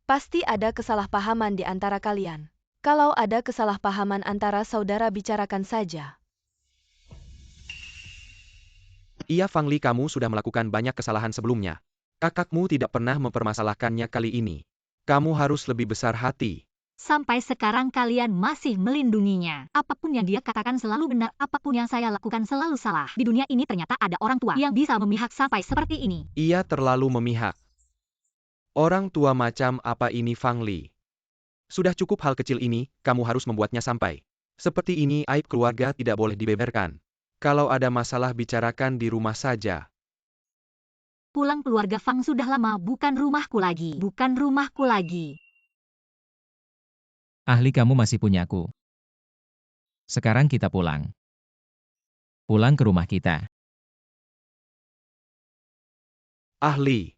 Pasti ada kesalahpahaman di antara kalian. Kalau ada kesalahpahaman antara saudara, bicarakan saja. Iya, Fang Li, kamu sudah melakukan banyak kesalahan sebelumnya. Kakakmu tidak pernah mempermasalahkannya kali ini. Kamu harus lebih besar hati. Sampai sekarang kalian masih melindunginya. Apapun yang dia katakan selalu benar, apapun yang saya lakukan selalu salah. Di dunia ini ternyata ada orang tua yang bisa memihak sampai seperti ini. Ia terlalu memihak. Orang tua macam apa ini, Fang Li? Sudah cukup hal kecil ini, kamu harus membuatnya sampai seperti ini. Aib keluarga tidak boleh dibeberkan. Kalau ada masalah, bicarakan di rumah saja. Pulang keluarga Fang sudah lama, bukan rumahku lagi. Bukan rumahku lagi. Ahli, kamu masih punyaku. Sekarang kita pulang. Pulang ke rumah kita. Ahli,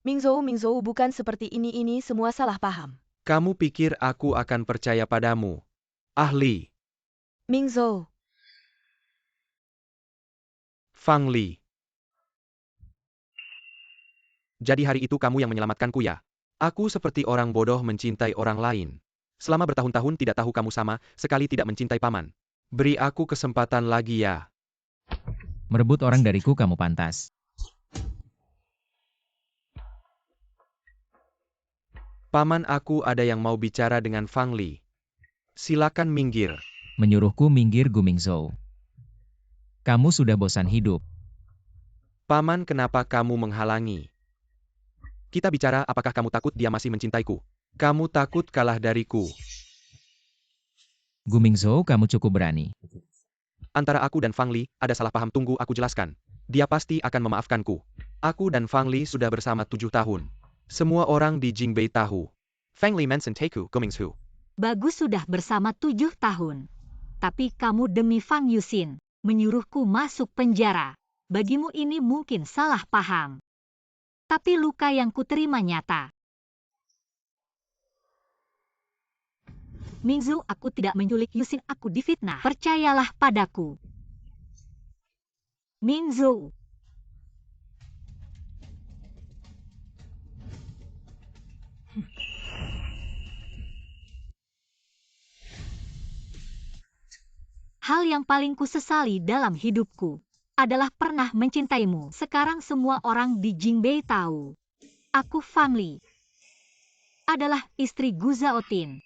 Mingzhou, bukan seperti ini semua salah paham. kamu pikir aku akan percaya padamu? Ahli, Mingzhou, Fang Li. Jadi hari itu kamu yang menyelamatkanku ya? Aku seperti orang bodoh mencintai orang lain. Selama bertahun-tahun tidak tahu kamu sama sekali tidak mencintai paman. Beri aku kesempatan lagi ya. Merebut orang dariku kamu pantas. Paman, aku ada yang mau bicara dengan Fang Li. Silakan minggir. Menyuruhku minggir, Gu Mingzhou. Kamu sudah bosan hidup. Paman, kenapa kamu menghalangi? Kita bicara, apakah kamu takut dia masih mencintaiku? Kamu takut kalah dariku? Gu Mingzhou, kamu cukup berani. Antara aku dan Fang Li, ada salah paham. Tunggu aku jelaskan. Dia pasti akan memaafkanku. Aku dan Fang Li sudah bersama 7 tahun. Semua orang di Jingbei tahu. Fang Li Mensen Teku Gumingzhu. Bagus, sudah bersama 7 tahun. Tapi kamu demi Fang Yusin menyuruhku masuk penjara. Bagimu ini mungkin salah paham. Tapi luka yang kuterima nyata. Mingzhou, aku tidak menculik Yusin, aku difitnah. Percayalah padaku. Mingzhou. Hal yang paling kusesali dalam hidupku adalah pernah mencintaimu. Sekarang semua orang di Jingbei tahu. Aku Fang Li adalah istri Gu Zhaotin.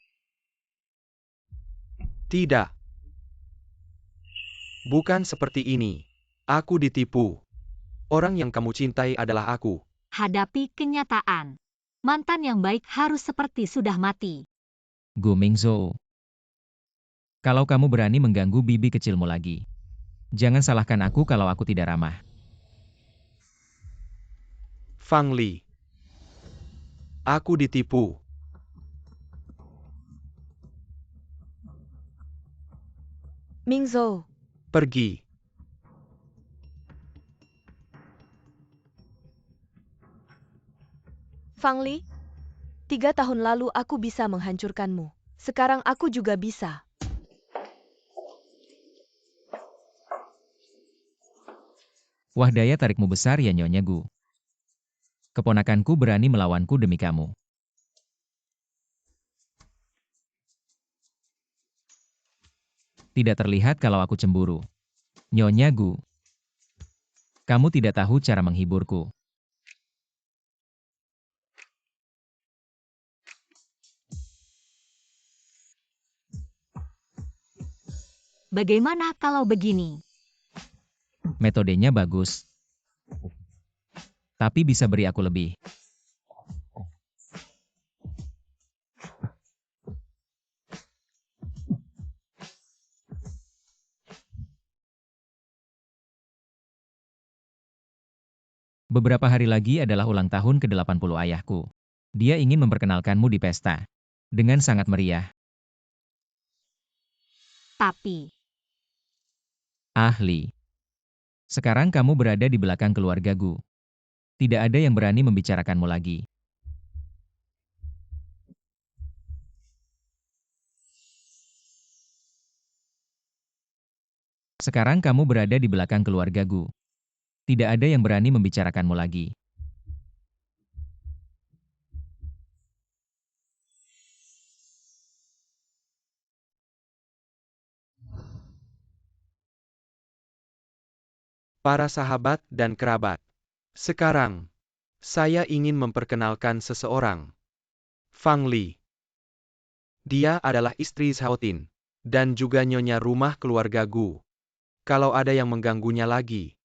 Tidak. Bukan seperti ini. Aku ditipu. Orang yang kamu cintai adalah aku. Hadapi kenyataan. Mantan yang baik harus seperti sudah mati. Gu Mingzhou. Kalau kamu berani mengganggu bibi kecilmu lagi, jangan salahkan aku kalau aku tidak ramah. Fang Li. Aku ditipu. Mingzhou, Pergi. Fang Li, 3 tahun lalu aku bisa menghancurkanmu. Sekarang aku juga bisa. Wah, daya tarikmu besar ya Nyonya Gu. Keponakanku berani melawanku demi kamu. Tidak terlihat kalau aku cemburu. Nyonya Gu, kamu tidak tahu cara menghiburku. Bagaimana kalau begini? Metodenya bagus. Tapi bisa beri aku lebih. Beberapa hari lagi adalah ulang tahun ke-80 ayahku. Dia ingin memperkenalkanmu di pesta. Dengan sangat meriah. Tapi, Ahli. Sekarang kamu berada di belakang keluarga Gu. Tidak ada yang berani membicarakanmu lagi. Sekarang kamu berada di belakang keluarga Gu. Tidak ada yang berani membicarakanmu lagi. Para sahabat dan kerabat. Sekarang, saya ingin memperkenalkan seseorang. Fang Li. Dia adalah istri Xiaotin, dan juga nyonya rumah keluarga Gu. Kalau ada yang mengganggunya lagi,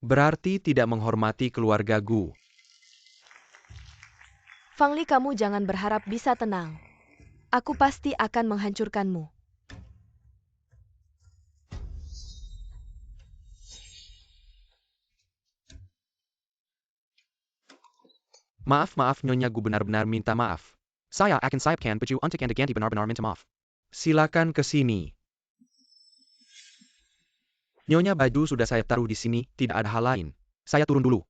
berarti tidak menghormati keluarga Gu. Fang Li, kamu jangan berharap bisa tenang. Aku pasti akan menghancurkanmu. Maaf nyonya Gu, benar-benar minta maaf. Saya akan siapkan baju untuk Anda ganti, benar-benar minta maaf. Silakan ke sini. Nyonya, baju sudah saya taruh di sini, tidak ada hal lain. Saya turun dulu.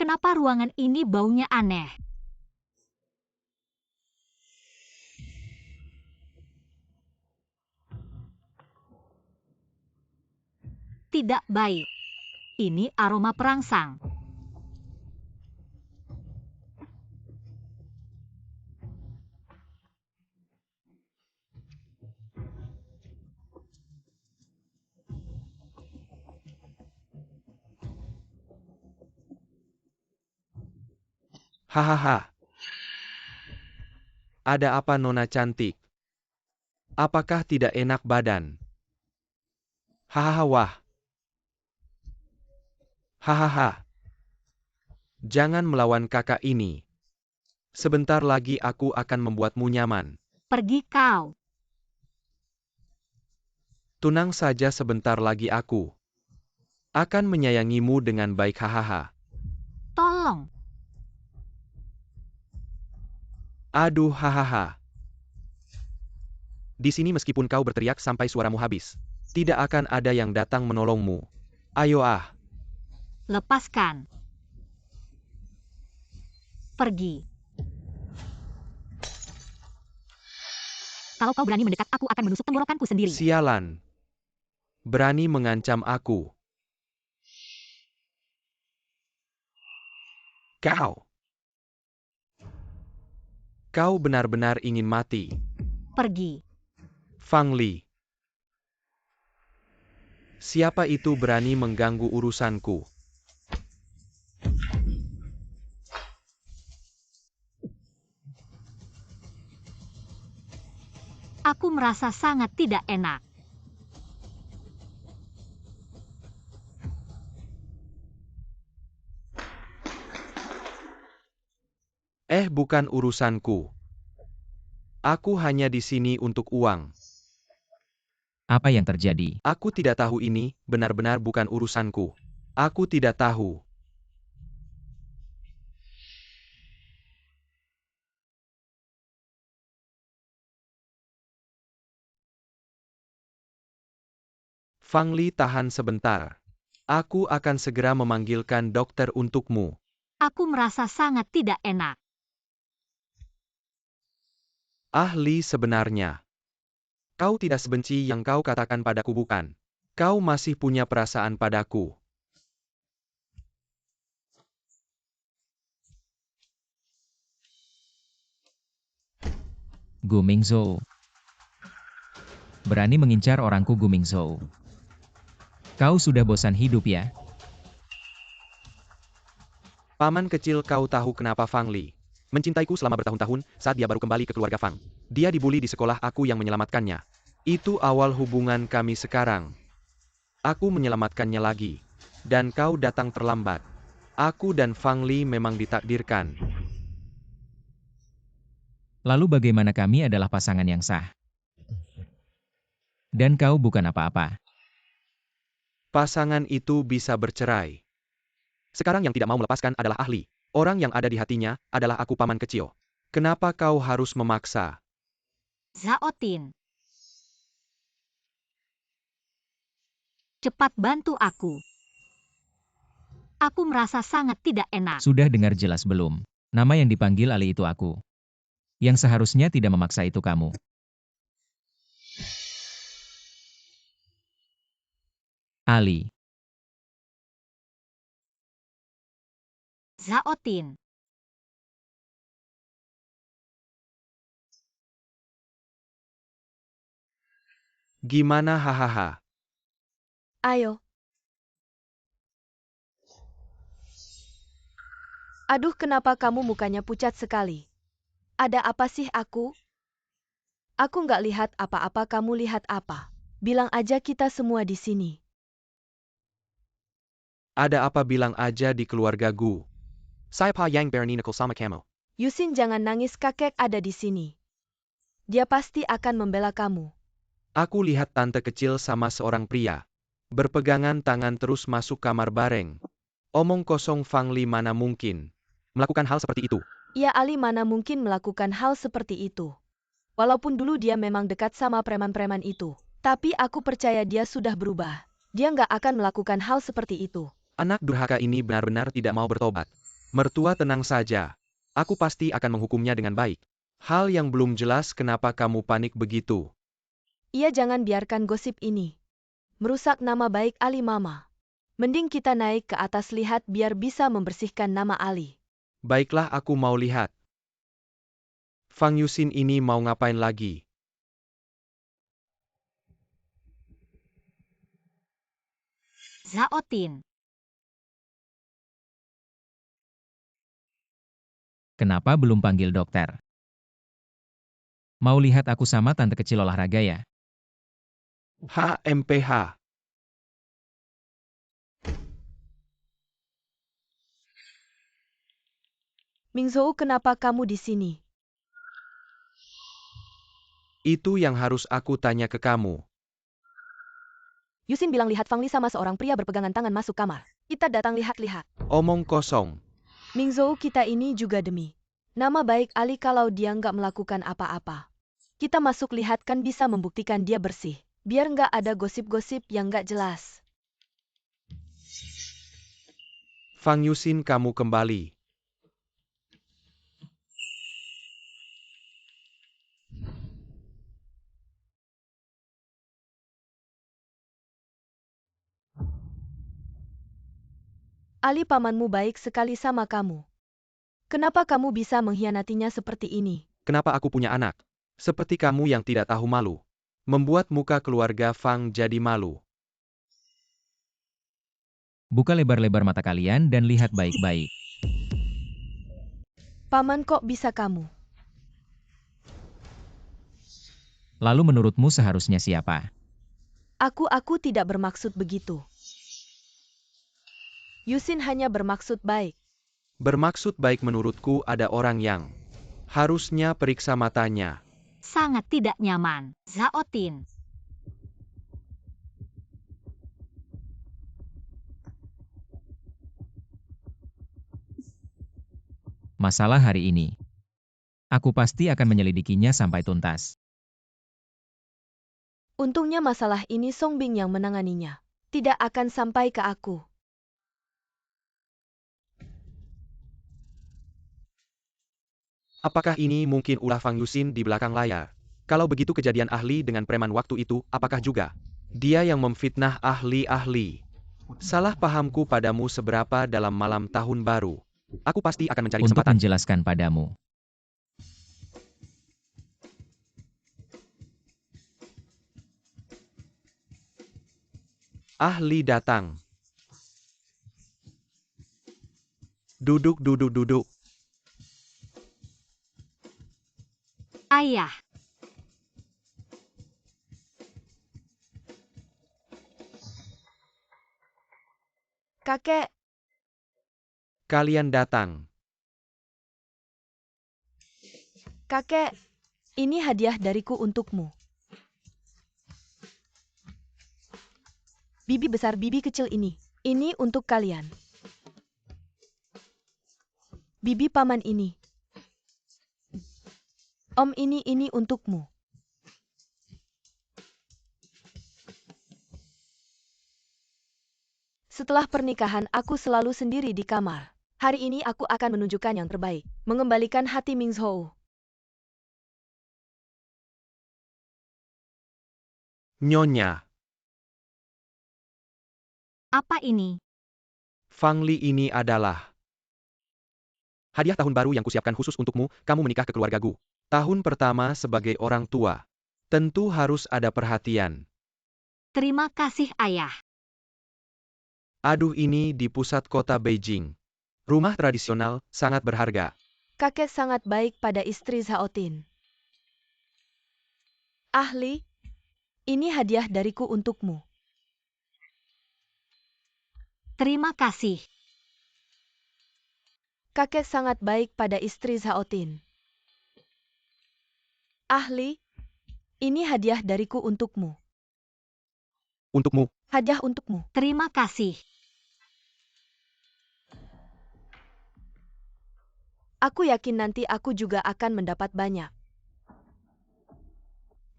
kenapa ruangan ini baunya aneh? Tidak baik. Ini aroma perangsang. Hahaha. Ada apa nona cantik? Apakah tidak enak badan? Hahaha, wah. Hahaha. Jangan melawan kakak ini. Sebentar lagi aku akan membuatmu nyaman. Pergi kau. Tunang saja, sebentar lagi aku akan menyayangimu dengan baik. Hahaha. Tolong. Aduh, hahaha. Di sini meskipun kau berteriak sampai suaramu habis, tidak akan ada yang datang menolongmu. Ayo ah. Lepaskan. Pergi. Kalau kau berani mendekat, aku akan menusuk tenggorokanku sendiri. Sialan. Berani mengancam aku. Kau. Kau benar-benar ingin mati. Pergi. Fang Li. Siapa itu berani mengganggu urusanku? Aku merasa sangat tidak enak. Bukan urusanku. Aku hanya di sini untuk uang. Apa yang terjadi? Aku tidak tahu, ini benar-benar bukan urusanku. Aku tidak tahu. Fang Li, tahan sebentar. Aku akan segera memanggilkan dokter untukmu. Aku merasa sangat tidak enak. Li, sebenarnya. Kau tidak sebenci yang kau katakan padaku, bukan? Kau masih punya perasaan padaku. Gu Mingzhou. Berani mengincar orangku, Gu Mingzhou. Kau sudah bosan hidup ya? Paman kecil, kau tahu kenapa Fang Li mencintaiku selama bertahun-tahun saat dia baru kembali ke keluarga Fang. Dia dibully di sekolah, aku yang menyelamatkannya. Itu awal hubungan kami sekarang. Aku menyelamatkannya lagi. Dan kau datang terlambat. Aku dan Fang Li memang ditakdirkan. Lalu bagaimana kami adalah pasangan yang sah? Dan kau bukan apa-apa. Pasangan itu bisa bercerai. Sekarang yang tidak mau melepaskan adalah Li. Orang yang ada di hatinya adalah aku, paman kecil. Kenapa kau harus memaksa? Zhao Tin. Cepat bantu aku. Aku merasa sangat tidak enak. Sudah dengar jelas belum? Nama yang dipanggil Ali itu aku. Yang seharusnya tidak memaksa itu kamu. Ali. Zhao Tin. Gimana, hahaha? Ayo. Aduh, kenapa kamu mukanya pucat sekali? Ada apa sih aku? Aku nggak lihat apa-apa, kamu lihat apa? Bilang aja, kita semua di sini. Ada apa, bilang aja di keluarga Gu. Saya Pa Yang bernikah sama kamu. Yusin, jangan nangis, kakek ada di sini. Dia pasti akan membela kamu. Aku lihat tante kecil sama seorang pria berpegangan tangan terus masuk kamar bareng. Omong kosong, Fang Li mana mungkin melakukan hal seperti itu. Ya, Ali mana mungkin melakukan hal seperti itu. Walaupun dulu dia memang dekat sama preman-preman itu. Tapi aku percaya dia sudah berubah. Dia nggak akan melakukan hal seperti itu. Anak durhaka ini benar-benar tidak mau bertobat. Mertua, tenang saja. Aku pasti akan menghukumnya dengan baik. Hal yang belum jelas, kenapa kamu panik begitu? Iya, jangan biarkan gosip ini merusak nama baik Ali, Mama. Mending kita naik ke atas lihat biar bisa membersihkan nama Ali. Baiklah, aku mau lihat. Fang Yusin ini mau ngapain lagi? Zhao Tin. Kenapa belum panggil dokter? Mau lihat aku sama tante kecil olahraga ya? HMPH. Mingzhou, kenapa kamu di sini? Itu yang harus aku tanya ke kamu. Yusin bilang lihat Fang Li sama seorang pria berpegangan tangan masuk kamar. Kita datang lihat-lihat. Omong kosong. Mingzhou, kita ini juga demi nama baik Ali, kalau dia nggak melakukan apa-apa. Kita masuk lihat, kan bisa membuktikan dia bersih. Biar nggak ada gosip-gosip yang nggak jelas. Fang Yusin, kamu kembali. Ali, pamanmu baik sekali sama kamu. Kenapa kamu bisa mengkhianatinya seperti ini? Kenapa aku punya anak seperti kamu yang tidak tahu malu? Membuat muka keluarga Fang jadi malu. Buka lebar-lebar mata kalian dan lihat baik-baik. Paman, kok bisa kamu? Lalu menurutmu seharusnya siapa? Aku tidak bermaksud begitu. Yusin hanya bermaksud baik. Bermaksud baik menurutku ada orang yang harusnya periksa matanya. Sangat tidak nyaman. Zhao Tin. Masalah hari ini. Aku pasti akan menyelidikinya sampai tuntas. Untungnya masalah ini Song Bing yang menanganinya. Tidak akan sampai ke aku. Apakah ini mungkin ulah Fang Yuxin di belakang layar? Kalau begitu kejadian ahli dengan preman waktu itu, apakah juga dia yang memfitnah ahli-ahli? Salah pahamku padamu seberapa dalam malam tahun baru. Aku pasti akan mencari Untuk kesempatan. menjelaskan padamu. Ahli datang. Duduk, duduk, duduk. Ayah, Kakek, Kalian datang. kakek, ini hadiah dariku untukmu. Bibi besar bibi kecil ini untuk kalian. Bibi paman ini. Om ini untukmu. Setelah pernikahan aku selalu sendiri di kamar. Hari ini aku akan menunjukkan yang terbaik. Mengembalikan hati Ming Zhou. Nyonya, apa ini? Fang Li ini adalah hadiah tahun baru yang kusiapkan khusus untukmu, kamu menikah ke keluargaku. Tahun pertama sebagai orang tua. Tentu harus ada perhatian. Terima kasih ayah. Aduh, ini di pusat kota Beijing. Rumah tradisional, sangat berharga. Kakek sangat baik pada istri Zhaotin. Ahli, ini hadiah dariku untukmu. Terima kasih. Kakek sangat baik pada istri Zhaotin. Ahli, ini hadiah dariku untukmu. Untukmu. Hadiah untukmu. Terima kasih. Aku yakin nanti aku juga akan mendapat banyak.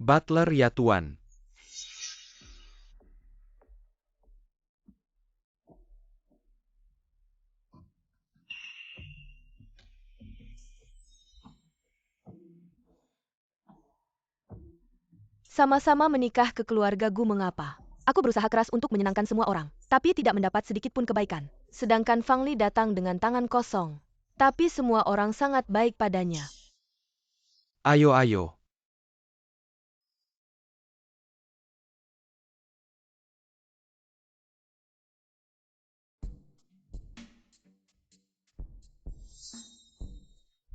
Butler ya tuan. Sama-sama menikah ke keluarga Gu mengapa? Aku berusaha keras untuk menyenangkan semua orang, tapi tidak mendapat sedikit pun kebaikan. Sedangkan Fang Li datang dengan tangan kosong. Tapi semua orang sangat baik padanya. Ayo, ayo.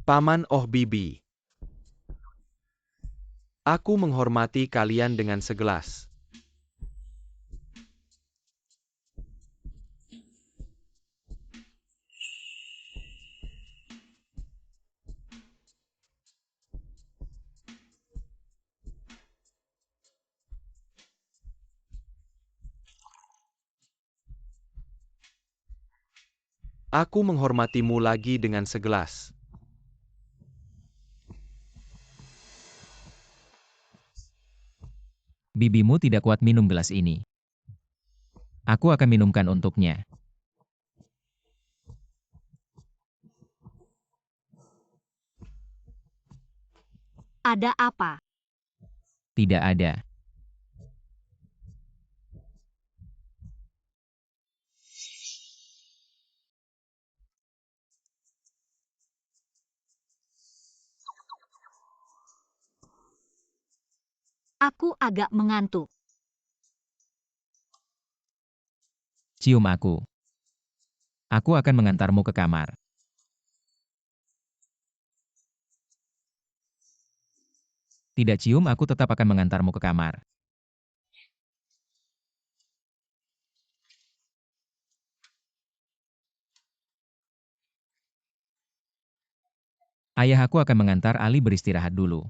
Paman Oh Bibi. Aku menghormati kalian dengan segelas. Aku menghormatimu lagi dengan segelas. Bibimu tidak kuat minum gelas ini. Aku akan minumkan untuknya. Ada apa? Tidak ada. Aku agak mengantuk. Cium aku. Aku akan mengantarmu ke kamar. Tidak cium, aku tetap akan mengantarmu ke kamar. Ayah aku akan mengantar Ali beristirahat dulu.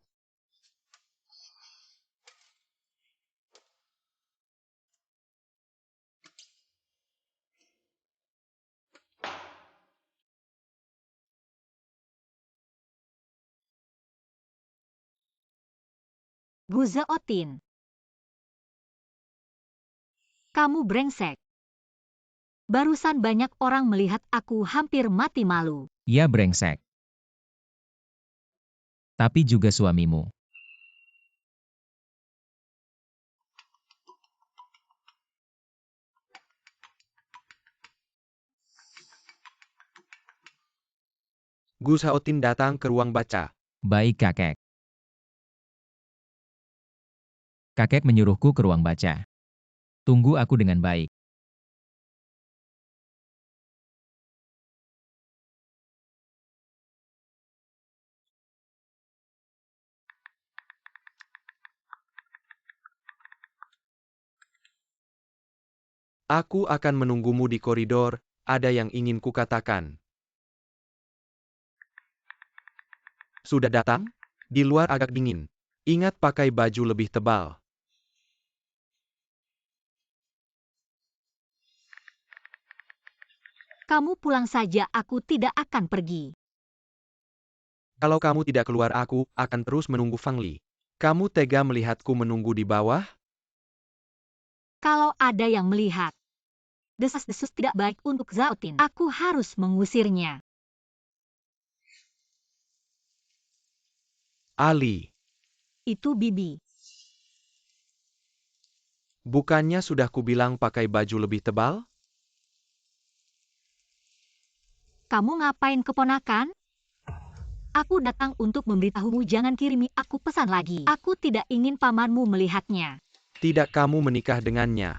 Gu Zhaotin. Kamu brengsek. Barusan banyak orang melihat aku hampir mati malu. Ya brengsek. Tapi juga suamimu. Gu Shaotin datang ke ruang baca. Baik kakek. Kakek menyuruhku ke ruang baca. Tunggu aku dengan baik. Aku akan menunggumu di koridor, ada yang ingin kukatakan. Sudah datang? Di luar agak dingin. Ingat pakai baju lebih tebal. Kamu pulang saja, aku tidak akan pergi. Kalau kamu tidak keluar aku akan terus menunggu Fang Li. Kamu tega melihatku menunggu di bawah? Kalau ada yang melihat. Desas-desus tidak baik untuk Zhaotin. Aku harus mengusirnya. Ali, Itu Bibi. bukannya sudah kubilang pakai baju lebih tebal? Kamu ngapain keponakan? Aku datang untuk memberitahumu jangan kirimi aku pesan lagi. Aku tidak ingin pamanmu melihatnya. Tidak kamu menikah dengannya.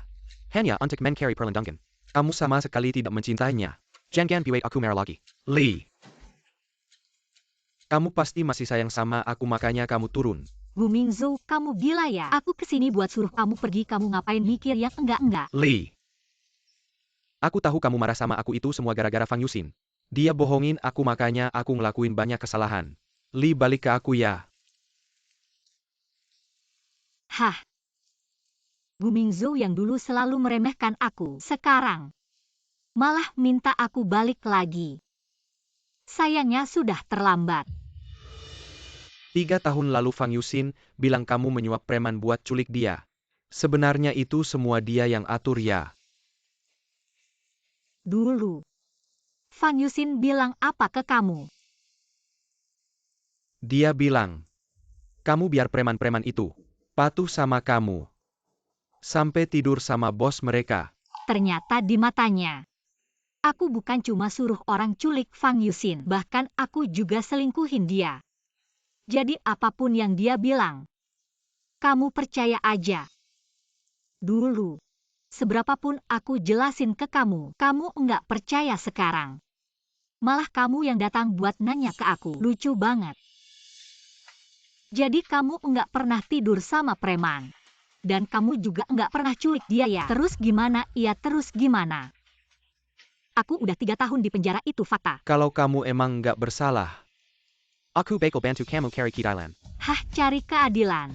Hanya untuk mencari perlindungan. Kamu sama sekali tidak mencintainya. Jangan biwek aku marah lagi. Li. Kamu pasti masih sayang sama aku makanya kamu turun. Gu Mingzhou, kamu gila ya? Aku kesini buat suruh kamu pergi, kamu ngapain mikir yang enggak-enggak? Li. Aku tahu kamu marah sama aku itu semua gara-gara Fang Yuxin. Dia bohongin aku makanya aku ngelakuin banyak kesalahan. Li balik ke aku ya. Hah? Gu Mingzhou yang dulu selalu meremehkan aku, sekarang malah minta aku balik lagi. Sayangnya sudah terlambat. 3 tahun lalu Fang Yuxin bilang kamu menyuap preman buat culik dia. Sebenarnya itu semua dia yang atur ya. Dulu, Fang Yuxin bilang apa ke kamu? Dia bilang, kamu biar preman-preman itu patuh sama kamu. Sampai tidur sama bos mereka. Ternyata di matanya, aku bukan cuma suruh orang culik Fang Yuxin, bahkan aku juga selingkuhin dia. Jadi apapun yang dia bilang, kamu percaya aja. Dulu, seberapapun aku jelasin ke kamu, kamu enggak percaya sekarang. Malah kamu yang datang buat nanya ke aku. Lucu banget. Jadi kamu enggak pernah tidur sama preman. Dan kamu juga enggak pernah culik dia ya? Terus gimana? Iya terus gimana? Aku udah 3 tahun di penjara, itu fakta. Kalau kamu emang nggak bersalah, aku bakal bantu kamu cari keadilan. Hah, cari keadilan?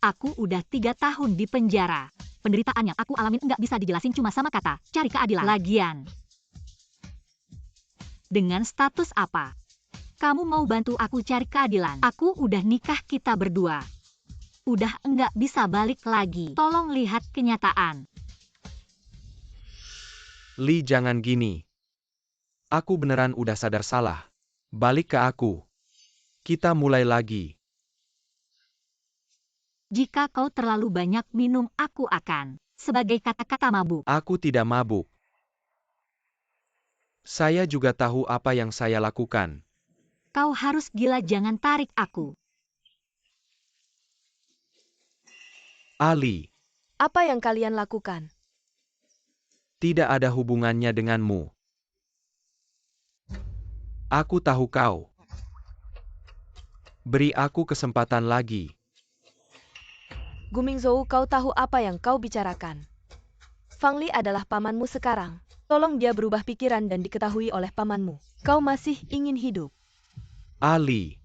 Aku udah 3 tahun di penjara. Penderitaan yang aku alamin nggak bisa dijelasin cuma sama kata, cari keadilan. Lagian, dengan status apa? Kamu mau bantu aku cari keadilan? Aku udah nikah kita berdua. Udah enggak bisa balik lagi. Tolong lihat kenyataan. Li jangan gini. Aku beneran udah sadar salah. Balik ke aku. Kita mulai lagi. Jika kau terlalu banyak minum, aku akan. Sebagai kata-kata mabuk. Aku tidak mabuk. Saya juga tahu apa yang saya lakukan. Kau harus gila, jangan tarik aku. Ali, Apa yang kalian lakukan? tidak ada hubungannya denganmu. Aku tahu kau. Beri aku kesempatan lagi. Gu Mingzhou, kau tahu apa yang kau bicarakan. Fang Li adalah pamanmu sekarang. Tolong dia berubah pikiran dan diketahui oleh pamanmu. Kau masih ingin hidup. Ali,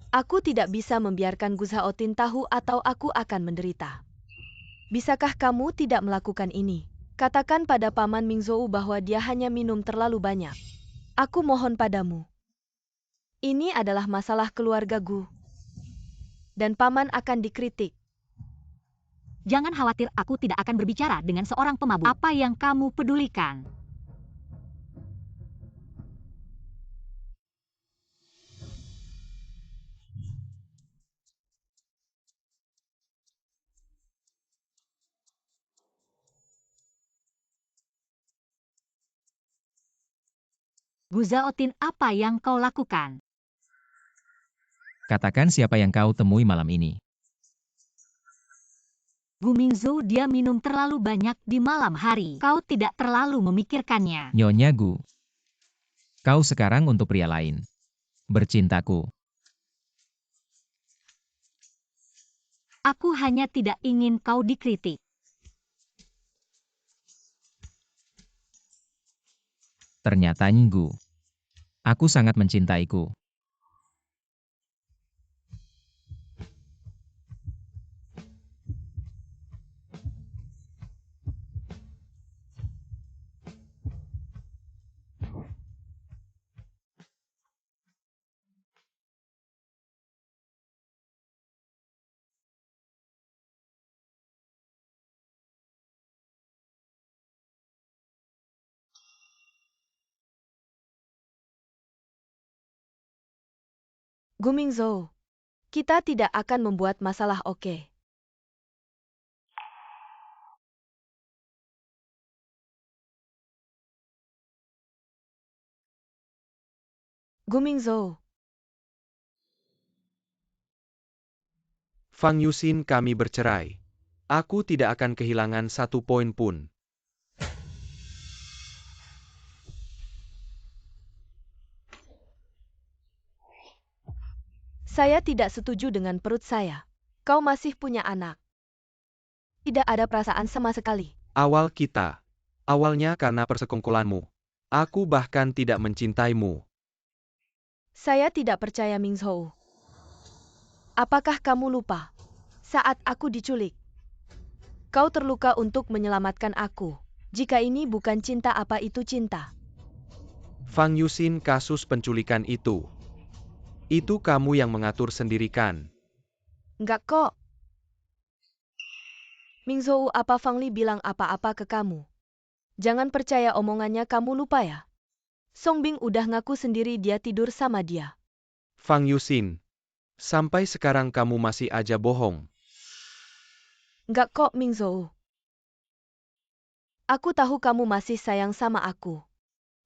Aku tidak bisa membiarkan Gu Shaotin tahu atau aku akan menderita. Bisakah kamu tidak melakukan ini? Katakan pada paman Mingzhou bahwa dia hanya minum terlalu banyak. Aku mohon padamu. Ini adalah masalah keluarga Gu. dan paman akan dikritik. Jangan khawatir, aku tidak akan berbicara dengan seorang pemabuk. Apa yang kamu pedulikan? Gu Zhaotin, apa yang kau lakukan? Katakan siapa yang kau temui malam ini. Gu Mingzhou, dia minum terlalu banyak di malam hari. Kau tidak terlalu memikirkannya. Nyonya Gu. Kau sekarang untuk pria lain. Bercintaku. Aku hanya tidak ingin kau dikritik. Ternyata Gu. Aku sangat mencintaiku. Gu Mingzhou, kita tidak akan membuat masalah, oke? Gu Mingzhou, Fang Yuxin, kami bercerai. Aku tidak akan kehilangan 1 poin pun. saya tidak setuju dengan perut saya. Kau masih punya anak. Tidak ada perasaan sama sekali. Awalnya karena persekongkolanmu. Aku bahkan tidak mencintaimu. Saya tidak percaya, Mingzhou. Apakah kamu lupa? Saat aku diculik, kau terluka untuk menyelamatkan aku. Jika ini bukan cinta, apa itu cinta? Fang Yuxin, kasus penculikan itu kamu yang mengatur sendiri kan? Enggak kok. Mingzhou, apa Fang Li bilang apa-apa ke kamu? Jangan percaya omongannya, kamu lupa ya? Song Bing udah ngaku sendiri dia tidur sama dia. Fang Yuxin, sampai sekarang kamu masih aja bohong. Enggak kok, Mingzhou. Aku tahu kamu masih sayang sama aku.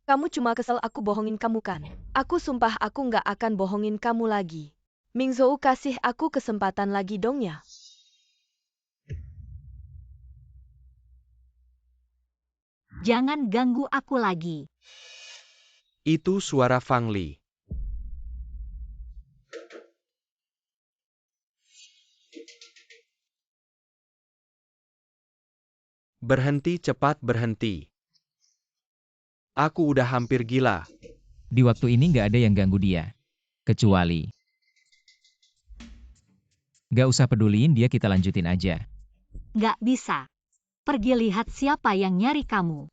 Kamu cuma kesel aku bohongin kamu kan? Aku sumpah aku nggak akan bohongin kamu lagi. Mingzhou, kasih aku kesempatan lagi dong ya. Jangan ganggu aku lagi. Itu suara Fang Li. Berhenti, cepat berhenti. Aku udah hampir gila. Di waktu ini nggak ada yang ganggu dia. Kecuali. Nggak usah peduliin dia, kita lanjutin aja. Nggak bisa. Pergi lihat siapa yang nyari kamu.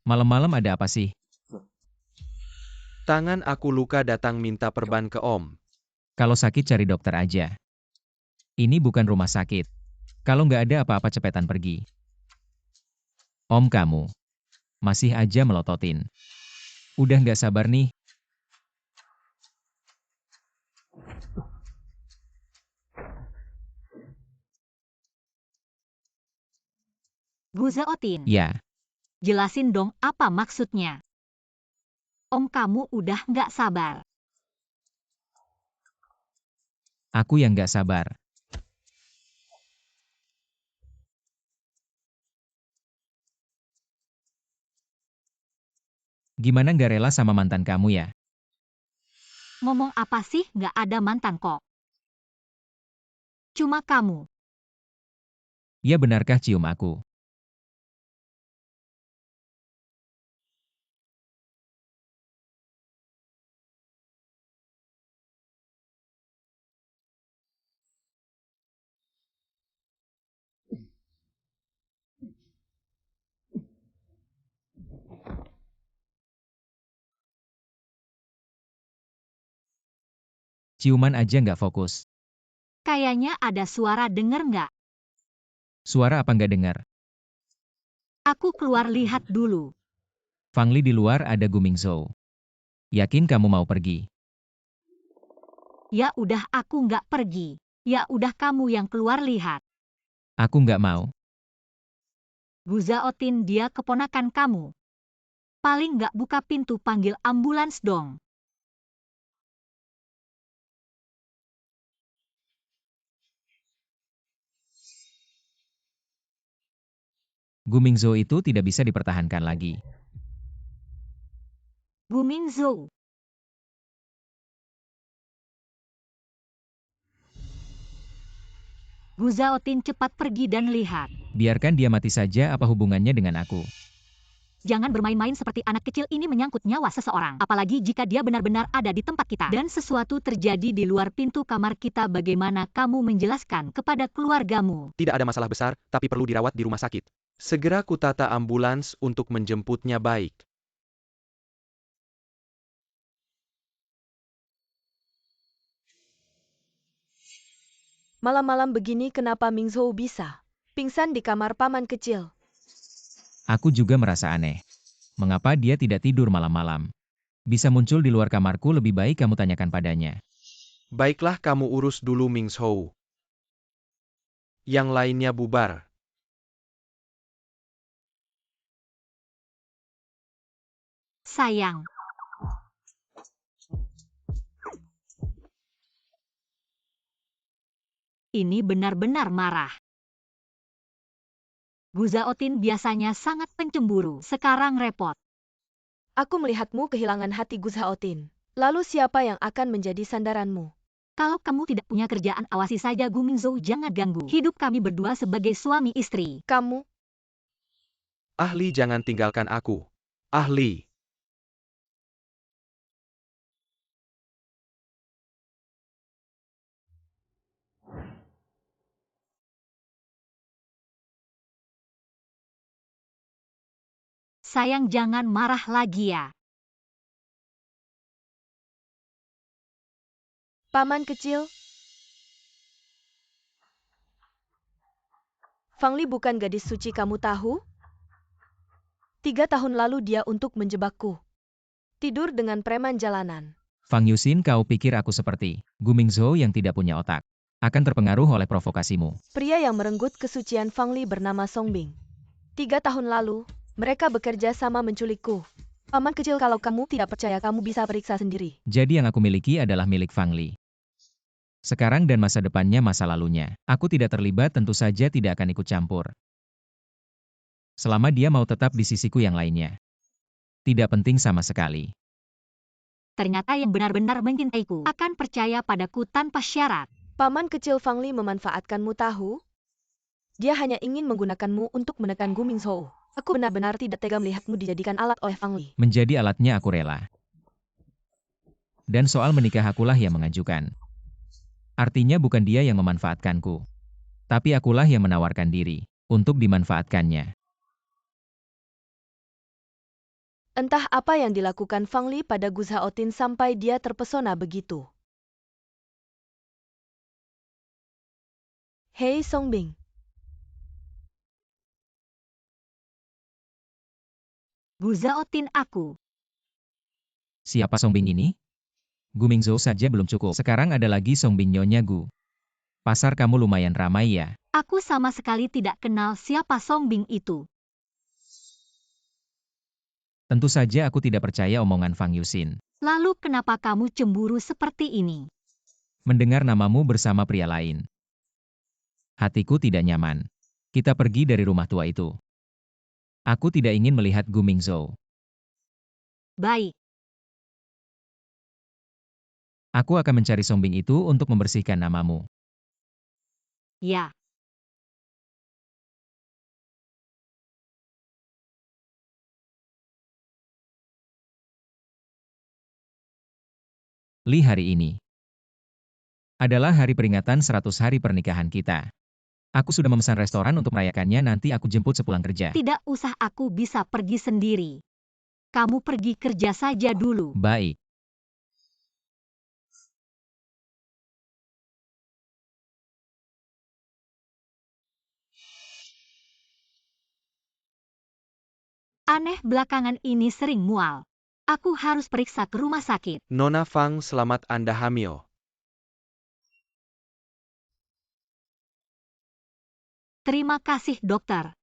Malam-malam ada apa sih? Tangan aku luka, datang minta perban ke Om. Kalau sakit cari dokter aja. Ini bukan rumah sakit. Kalau nggak ada apa-apa cepetan pergi. Om kamu. Masih aja melototin. Udah nggak sabar nih. Gu Zhaotin, Ya, jelasin dong apa maksudnya. Om kamu udah nggak sabar. aku yang nggak sabar. Gimana nggak rela sama mantan kamu ya? Ngomong apa sih, nggak ada mantan kok. Cuma kamu. Ya benarkah cium aku? Ciuman aja nggak fokus. Kayaknya ada suara, denger nggak? Suara apa nggak dengar? Aku keluar lihat dulu. Fang Li di luar, ada Gu Mingzhou. Yakin kamu mau pergi? Ya udah, aku nggak pergi. Ya udah, kamu yang keluar lihat. Aku nggak mau. Gu Zhaotin, dia keponakan kamu. Paling nggak buka pintu, panggil ambulans dong. Gu Mingzhou itu tidak bisa dipertahankan lagi. Gu Mingzhou. Gu Zhaotin, cepat pergi dan lihat. Biarkan dia mati saja, apa hubungannya dengan aku? Jangan bermain-main seperti anak kecil, ini menyangkut nyawa seseorang. Apalagi jika dia benar-benar ada di tempat kita. Dan sesuatu terjadi di luar pintu kamar kita, bagaimana kamu menjelaskan kepada keluargamu? Tidak ada masalah besar, tapi perlu dirawat di rumah sakit. Segera kutata ambulans untuk menjemputnya. Baik. Malam-malam begini kenapa Mingzhou bisa pingsan di kamar paman kecil? Aku juga merasa aneh. Mengapa dia tidak tidur malam-malam? Bisa muncul di luar kamarku, lebih baik kamu tanyakan padanya. Baiklah, kamu urus dulu Mingzhou. Yang lainnya bubar. Sayang. Ini benar-benar marah. Gu Zhaotin biasanya sangat pencemburu, sekarang repot. Aku melihatmu kehilangan hati Gu Zhaotin. Lalu siapa yang akan menjadi sandaranmu? Kalau kamu tidak punya kerjaan, awasi saja Gu Mingzhou, jangan ganggu hidup kami berdua sebagai suami istri. Kamu, Ahli, jangan tinggalkan aku. Ahli. Sayang, jangan marah lagi ya. paman kecil. Fang Li bukan gadis suci, kamu tahu? 3 tahun lalu dia untuk menjebakku. Tidur dengan preman jalanan. Fang Yuxin, kau pikir aku seperti Gu Mingzhou yang tidak punya otak? Akan terpengaruh oleh provokasimu. Pria yang merenggut kesucian Fang Li bernama Song Bing. 3 tahun lalu, mereka bekerja sama menculikku. Paman kecil, kalau kamu tidak percaya, kamu bisa periksa sendiri. Jadi yang aku miliki adalah milik Fang Li. Sekarang dan masa depannya, masa lalunya. Aku tidak terlibat, tentu saja tidak akan ikut campur. Selama dia mau tetap di sisiku yang lainnya. Tidak penting sama sekali. Ternyata yang benar-benar mencintaiku akan percaya padaku tanpa syarat. Paman kecil Fang Li memanfaatkanmu, tahu? Dia hanya ingin menggunakanmu untuk menekan Gu Mingzhou. Aku benar-benar tidak tega melihatmu dijadikan alat oleh Fang Li. Menjadi alatnya aku rela. Dan soal menikah, akulah yang mengajukan. Artinya bukan dia yang memanfaatkanku. Tapi akulah yang menawarkan diri untuk dimanfaatkannya. Entah apa yang dilakukan Fang Li pada Gu Zhaotin sampai dia terpesona begitu. Hei Song Bing. Gu Zhaotin, aku. Siapa Song Bing ini? Gu Mingzhou saja belum cukup. Sekarang ada lagi Song Bing, Nyonya Gu. Pasar kamu lumayan ramai ya. Aku sama sekali tidak kenal siapa Song Bing itu. Tentu saja aku tidak percaya omongan Fang Yuxin. Lalu kenapa kamu cemburu seperti ini? Mendengar namamu bersama pria lain. Hatiku tidak nyaman. Kita pergi dari rumah tua itu. Aku tidak ingin melihat Gu Mingzhou. Baik. Aku akan mencari Song Bing itu untuk membersihkan namamu. Ya. Li, hari ini adalah hari peringatan 100 hari pernikahan kita. Aku sudah memesan restoran untuk merayakannya, nanti aku jemput sepulang kerja. Tidak usah, aku bisa pergi sendiri. Kamu pergi kerja saja dulu. Baik. Aneh belakangan ini sering mual. Aku harus periksa ke rumah sakit. Nona Fang, selamat Anda hamil. Terima kasih dokter.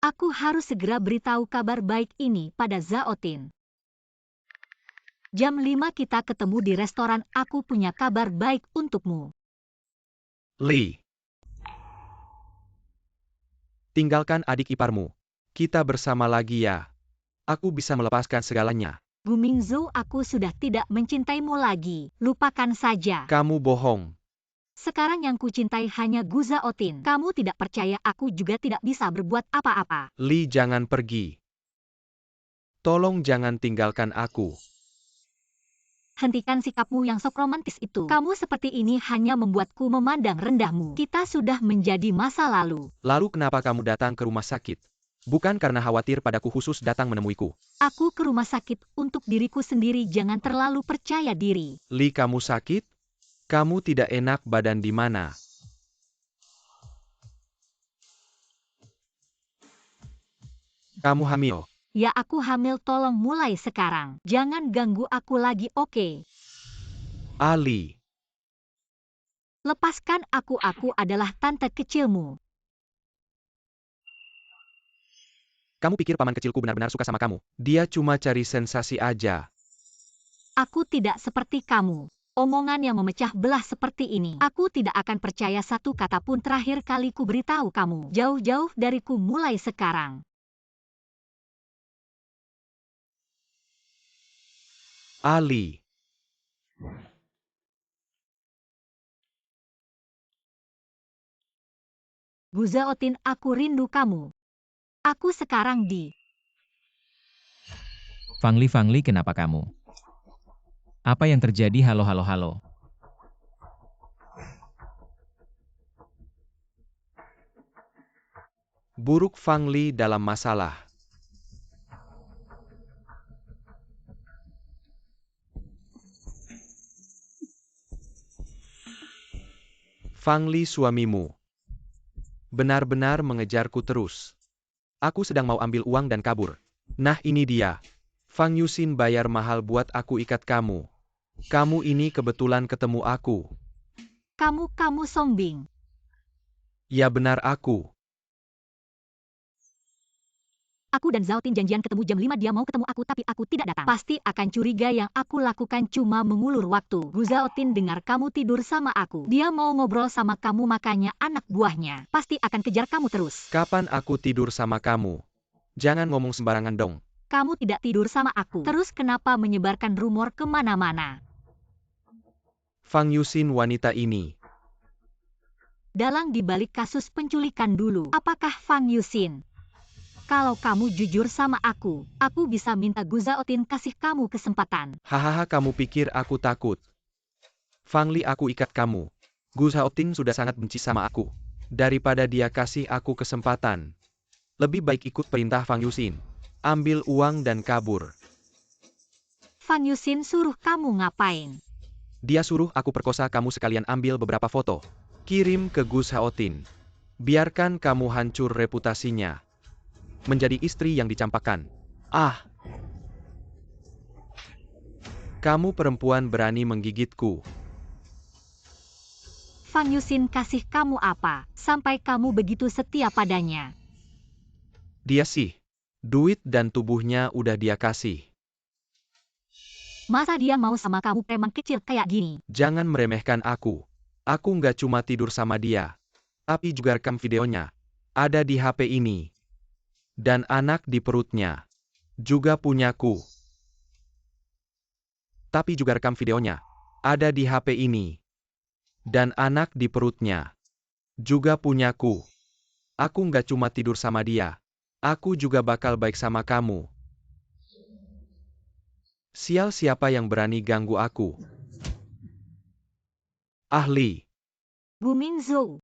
Aku harus segera beritahu kabar baik ini pada Zhao Tin. Jam 5 kita ketemu di restoran. Aku punya kabar baik untukmu. Li. Tinggalkan adik iparmu. Kita bersama lagi ya. Aku bisa melepaskan segalanya. Gu Mingzhou, aku sudah tidak mencintaimu lagi. Lupakan saja. Kamu bohong. Sekarang yang kucintai hanya Gu Zhao Tin. Kamu tidak percaya, aku juga tidak bisa berbuat apa-apa. Li, jangan pergi. Tolong jangan tinggalkan aku. Hentikan sikapmu yang sok romantis itu. Kamu seperti ini hanya membuatku memandang rendahmu. Kita sudah menjadi masa lalu. Lalu kenapa kamu datang ke rumah sakit? Bukan karena khawatir padaku khusus datang menemuiku. Aku ke rumah sakit untuk diriku sendiri, jangan terlalu percaya diri. Li, kamu sakit? Kamu tidak enak badan di mana? Kamu hamil? Ya, aku hamil. Tolong mulai sekarang. Jangan ganggu aku lagi, oke? Ali. Lepaskan aku adalah tante kecilmu. Kamu pikir paman kecilku benar-benar suka sama kamu? Dia cuma cari sensasi aja. Aku tidak seperti kamu. Omongan yang memecah belah seperti ini. Aku tidak akan percaya satu kata pun. Terakhir kali ku beritahu kamu. Jauh-jauh dariku mulai sekarang. Ali. Gu Zhao Tin, aku rindu kamu. Aku sekarang di... Fangli, kenapa kamu? Apa yang terjadi? Halo. Buruk Fang Li dalam masalah. Fang Li, suamimu benar-benar mengejarku terus. Aku sedang mau ambil uang dan kabur. Nah, ini dia. Fang Yuxin bayar mahal buat aku ikat kamu. Kamu ini kebetulan ketemu aku. Kamu Song Bing. Ya benar, aku. Aku dan Zhao Tin janjian ketemu jam 5. Dia mau ketemu aku tapi aku tidak datang. Pasti akan curiga yang aku lakukan cuma mengulur waktu. Gu Zhao Tin dengar kamu tidur sama aku. Dia mau ngobrol sama kamu, makanya anak buahnya pasti akan kejar kamu terus. Kapan aku tidur sama kamu? Jangan ngomong sembarangan dong. Kamu tidak tidur sama aku. Terus kenapa menyebarkan rumor kemana-mana? Fang Yuxin, wanita ini Dalang dibalik kasus penculikan dulu. Apakah Fang Yuxin? Kalau kamu jujur sama aku bisa minta Gu Zhao Tin kasih kamu kesempatan. Hahaha, kamu pikir aku takut? Fang Li, aku ikat kamu. Gu Zhao Tin sudah sangat benci sama aku. Daripada dia kasih aku kesempatan, lebih baik ikut perintah Fang Yuxin. Ambil uang dan kabur. Fang Yuxin suruh kamu ngapain? Dia suruh aku perkosa kamu sekalian ambil beberapa foto. Kirim ke Gu Zhao Tin. Biarkan kamu hancur reputasinya. Menjadi istri yang dicampakkan. Ah! Kamu perempuan berani menggigitku. Fang Yuxin kasih kamu apa, sampai kamu begitu setia padanya? Dia sih. Duit dan tubuhnya udah dia kasih. Masa dia mau sama kamu preman kecil kayak gini? Jangan meremehkan aku. Aku nggak cuma tidur sama dia, tapi juga rekam videonya. Ada di HP ini. Dan anak di perutnya juga punyaku. Tapi juga rekam videonya. Ada di HP ini. Dan anak di perutnya juga punyaku. Aku nggak cuma tidur sama dia. Aku juga bakal baik sama kamu. Sial, siapa yang berani ganggu aku? Ahli. Gu Mingzhou.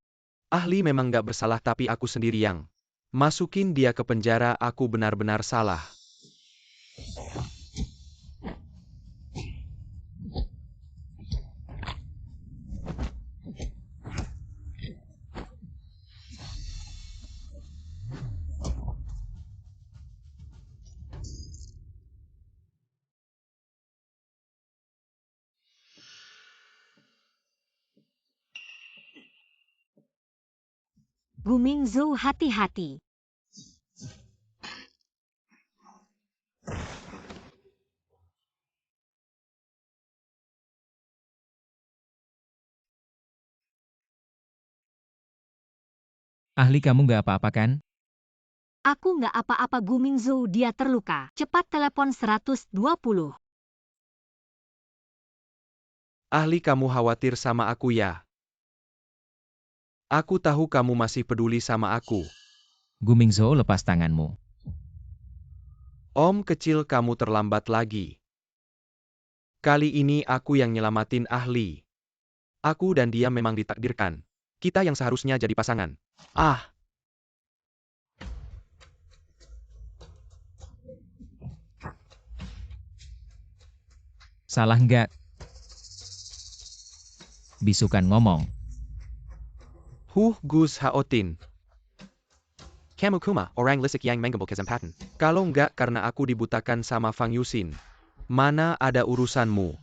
Ahli memang nggak bersalah, tapi aku sendiri yang masukin dia ke penjara. Aku benar-benar salah. Gu Mingzhou, hati-hati. Ahli, kamu nggak apa-apa kan? Aku nggak apa-apa Gu Mingzhou, dia terluka. Cepat telepon 120. Ahli, kamu khawatir sama aku ya? Aku tahu kamu masih peduli sama aku. Gu Mingzhou, lepas tanganmu. Om kecil, kamu terlambat lagi. Kali ini aku yang nyelamatin Ahli. Aku dan dia memang ditakdirkan. Kita yang seharusnya jadi pasangan. Ah! Salah nggak? Bisukan ngomong. Gus Haotin. Kamu kuma, orang lisik yang menggembul kesempatan. Kalau enggak karena aku dibutakan sama Fang Yusin. Mana ada urusanmu?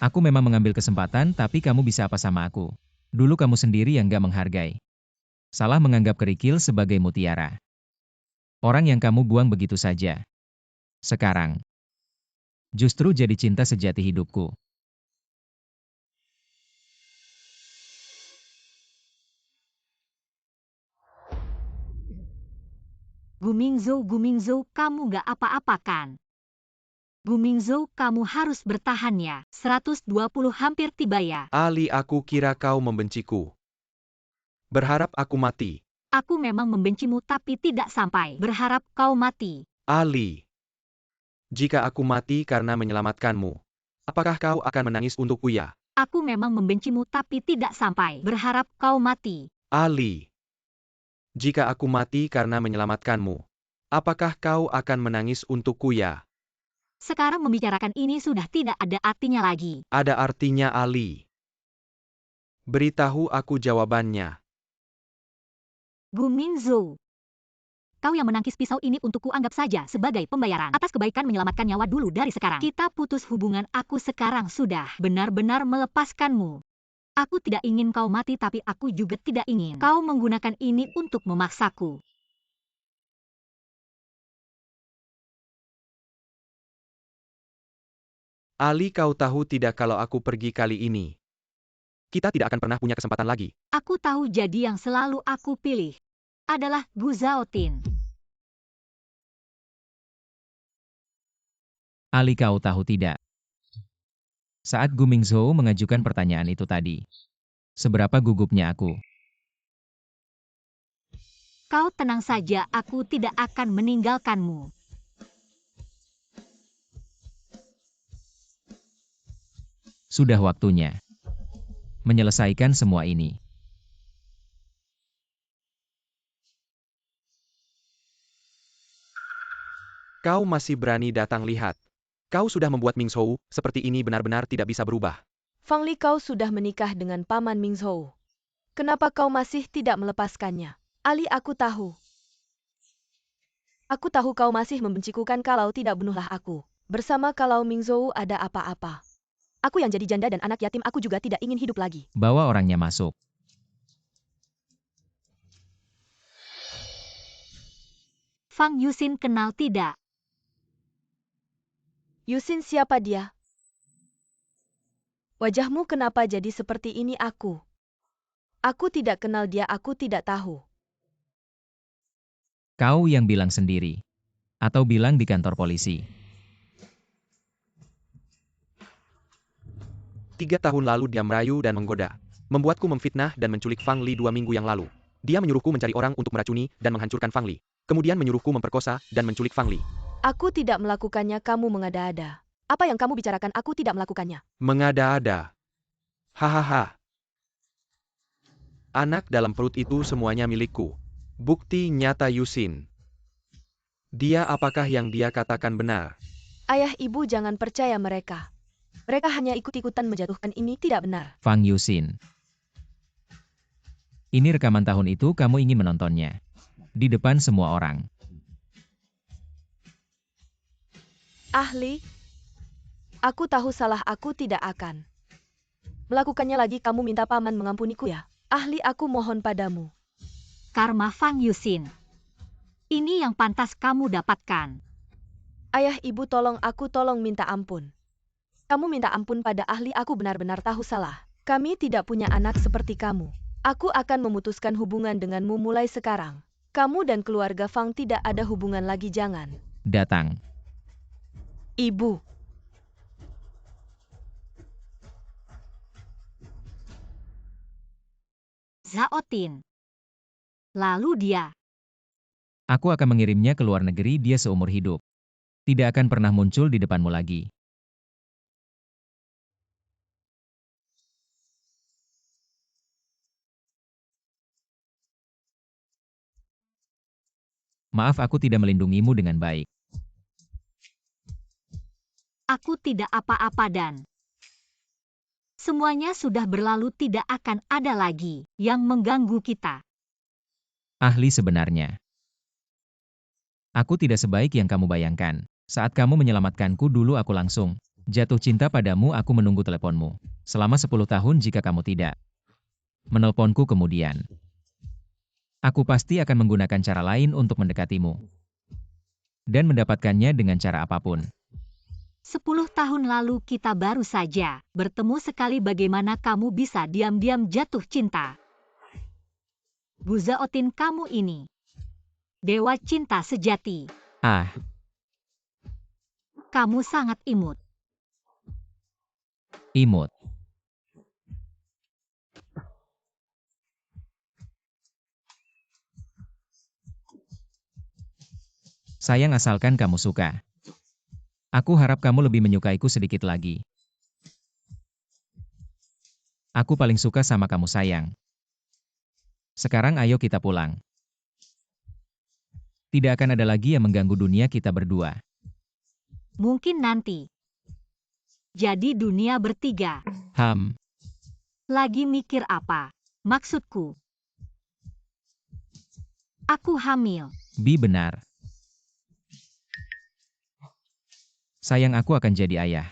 Aku memang mengambil kesempatan, tapi kamu bisa apa sama aku? Dulu kamu sendiri yang nggak menghargai. Salah menganggap kerikil sebagai mutiara. Orang yang kamu buang begitu saja. Sekarang, justru jadi cinta sejati hidupku. Gu Mingzhou, kamu nggak apa-apa kan? Gu Mingzhou, kamu harus bertahan ya. 120 hampir tiba ya. Ali, aku kira kau membenciku. Berharap aku mati. Aku memang membencimu tapi tidak sampai berharap kau mati. Ali. Jika aku mati karena menyelamatkanmu, apakah kau akan menangis untukku ya? Aku memang membencimu tapi tidak sampai berharap kau mati. Ali. Jika aku mati karena menyelamatkanmu, apakah kau akan menangis untukku ya? Sekarang membicarakan ini sudah tidak ada artinya lagi. Ada artinya, Ali. Beritahu aku jawabannya. Gu Mingzhou, kau yang menangkis pisau ini untukku anggap saja sebagai pembayaran atas kebaikan menyelamatkan nyawa dulu dari sekarang. Kita putus hubungan, aku sekarang sudah benar-benar melepaskanmu. Aku tidak ingin kau mati tapi aku juga tidak ingin kau menggunakan ini untuk memaksaku. Ali, kau tahu tidak kalau aku pergi kali ini, kita tidak akan pernah punya kesempatan lagi. Aku tahu, jadi yang selalu aku pilih adalah Gu Zhaotin. Ali, kau tahu tidak? Saat Gu Mingzhou mengajukan pertanyaan itu tadi, seberapa gugupnya aku. Kau tenang saja, aku tidak akan meninggalkanmu. Sudah waktunya menyelesaikan semua ini. Kau masih berani datang lihat. Kau sudah membuat Mingzhou seperti ini benar-benar tidak bisa berubah. Fang Li, kau sudah menikah dengan paman Mingzhou. Kenapa kau masih tidak melepaskannya? Ali, aku tahu. Aku tahu kau masih membenciku kan, kalau tidak bunuhlah aku. Bersama kalau Mingzhou ada apa-apa. Aku yang jadi janda dan anak yatim, aku juga tidak ingin hidup lagi. Bawa orangnya masuk. Fang Yusin kenal tidak? Yusin, siapa dia? Wajahmu kenapa jadi seperti ini? Aku tidak kenal dia, aku tidak tahu. Kau yang bilang sendiri. Atau bilang di kantor polisi. 3 tahun lalu dia merayu dan menggoda. Membuatku memfitnah dan menculik Fang Li 2 minggu yang lalu. Dia menyuruhku mencari orang untuk meracuni dan menghancurkan Fang Li. Kemudian menyuruhku memperkosa dan menculik Fang Li. Aku tidak melakukannya, kamu mengada-ada. Apa yang kamu bicarakan, aku tidak melakukannya. Mengada-ada. Hahaha. Anak dalam perut itu semuanya milikku. Bukti nyata Yusin. Dia, apakah yang dia katakan benar? Ayah, ibu jangan percaya mereka. Mereka hanya ikut-ikutan menjatuhkan, ini tidak benar. Fang Yusin. Ini rekaman tahun itu, kamu ingin menontonnya. Di depan semua orang. Ahli, aku tahu salah, aku tidak akan melakukannya lagi. Kamu minta paman mengampuniku ya? Ahli, aku mohon padamu. Karma Fang Yusin. Ini yang pantas kamu dapatkan. Ayah, ibu, tolong aku, tolong minta ampun. Kamu minta ampun pada ahli, aku benar-benar tahu salah. Kami tidak punya anak seperti kamu. Aku akan memutuskan hubungan denganmu mulai sekarang. Kamu dan keluarga Fang tidak ada hubungan lagi, jangan. Datang. Ibu. Zhao Tin. Lalu dia. Aku akan mengirimnya ke luar negeri dia seumur hidup. Tidak akan pernah muncul di depanmu lagi. Maaf, aku tidak melindungimu dengan baik. Aku tidak apa-apa dan semuanya sudah berlalu, tidak akan ada lagi yang mengganggu kita. Ahli sebenarnya. Aku tidak sebaik yang kamu bayangkan. Saat kamu menyelamatkanku dulu aku langsung jatuh cinta padamu, aku menunggu teleponmu. Selama 10 tahun jika kamu tidak menelponku kemudian. Aku pasti akan menggunakan cara lain untuk mendekatimu. Dan mendapatkannya dengan cara apapun. 10 tahun lalu kita baru saja bertemu sekali, bagaimana kamu bisa diam-diam jatuh cinta? Bu Zhao Tin, kamu ini dewa cinta sejati. Ah, Kamu sangat imut. imut. Sayang asalkan kamu suka. Aku harap kamu lebih menyukaiku sedikit lagi. Aku paling suka sama kamu sayang. Sekarang ayo kita pulang. Tidak akan ada lagi yang mengganggu dunia kita berdua. Mungkin nanti. Jadi dunia bertiga. Lagi mikir apa? Maksudku. Aku hamil. Bi benar. Sayang, aku akan jadi ayah.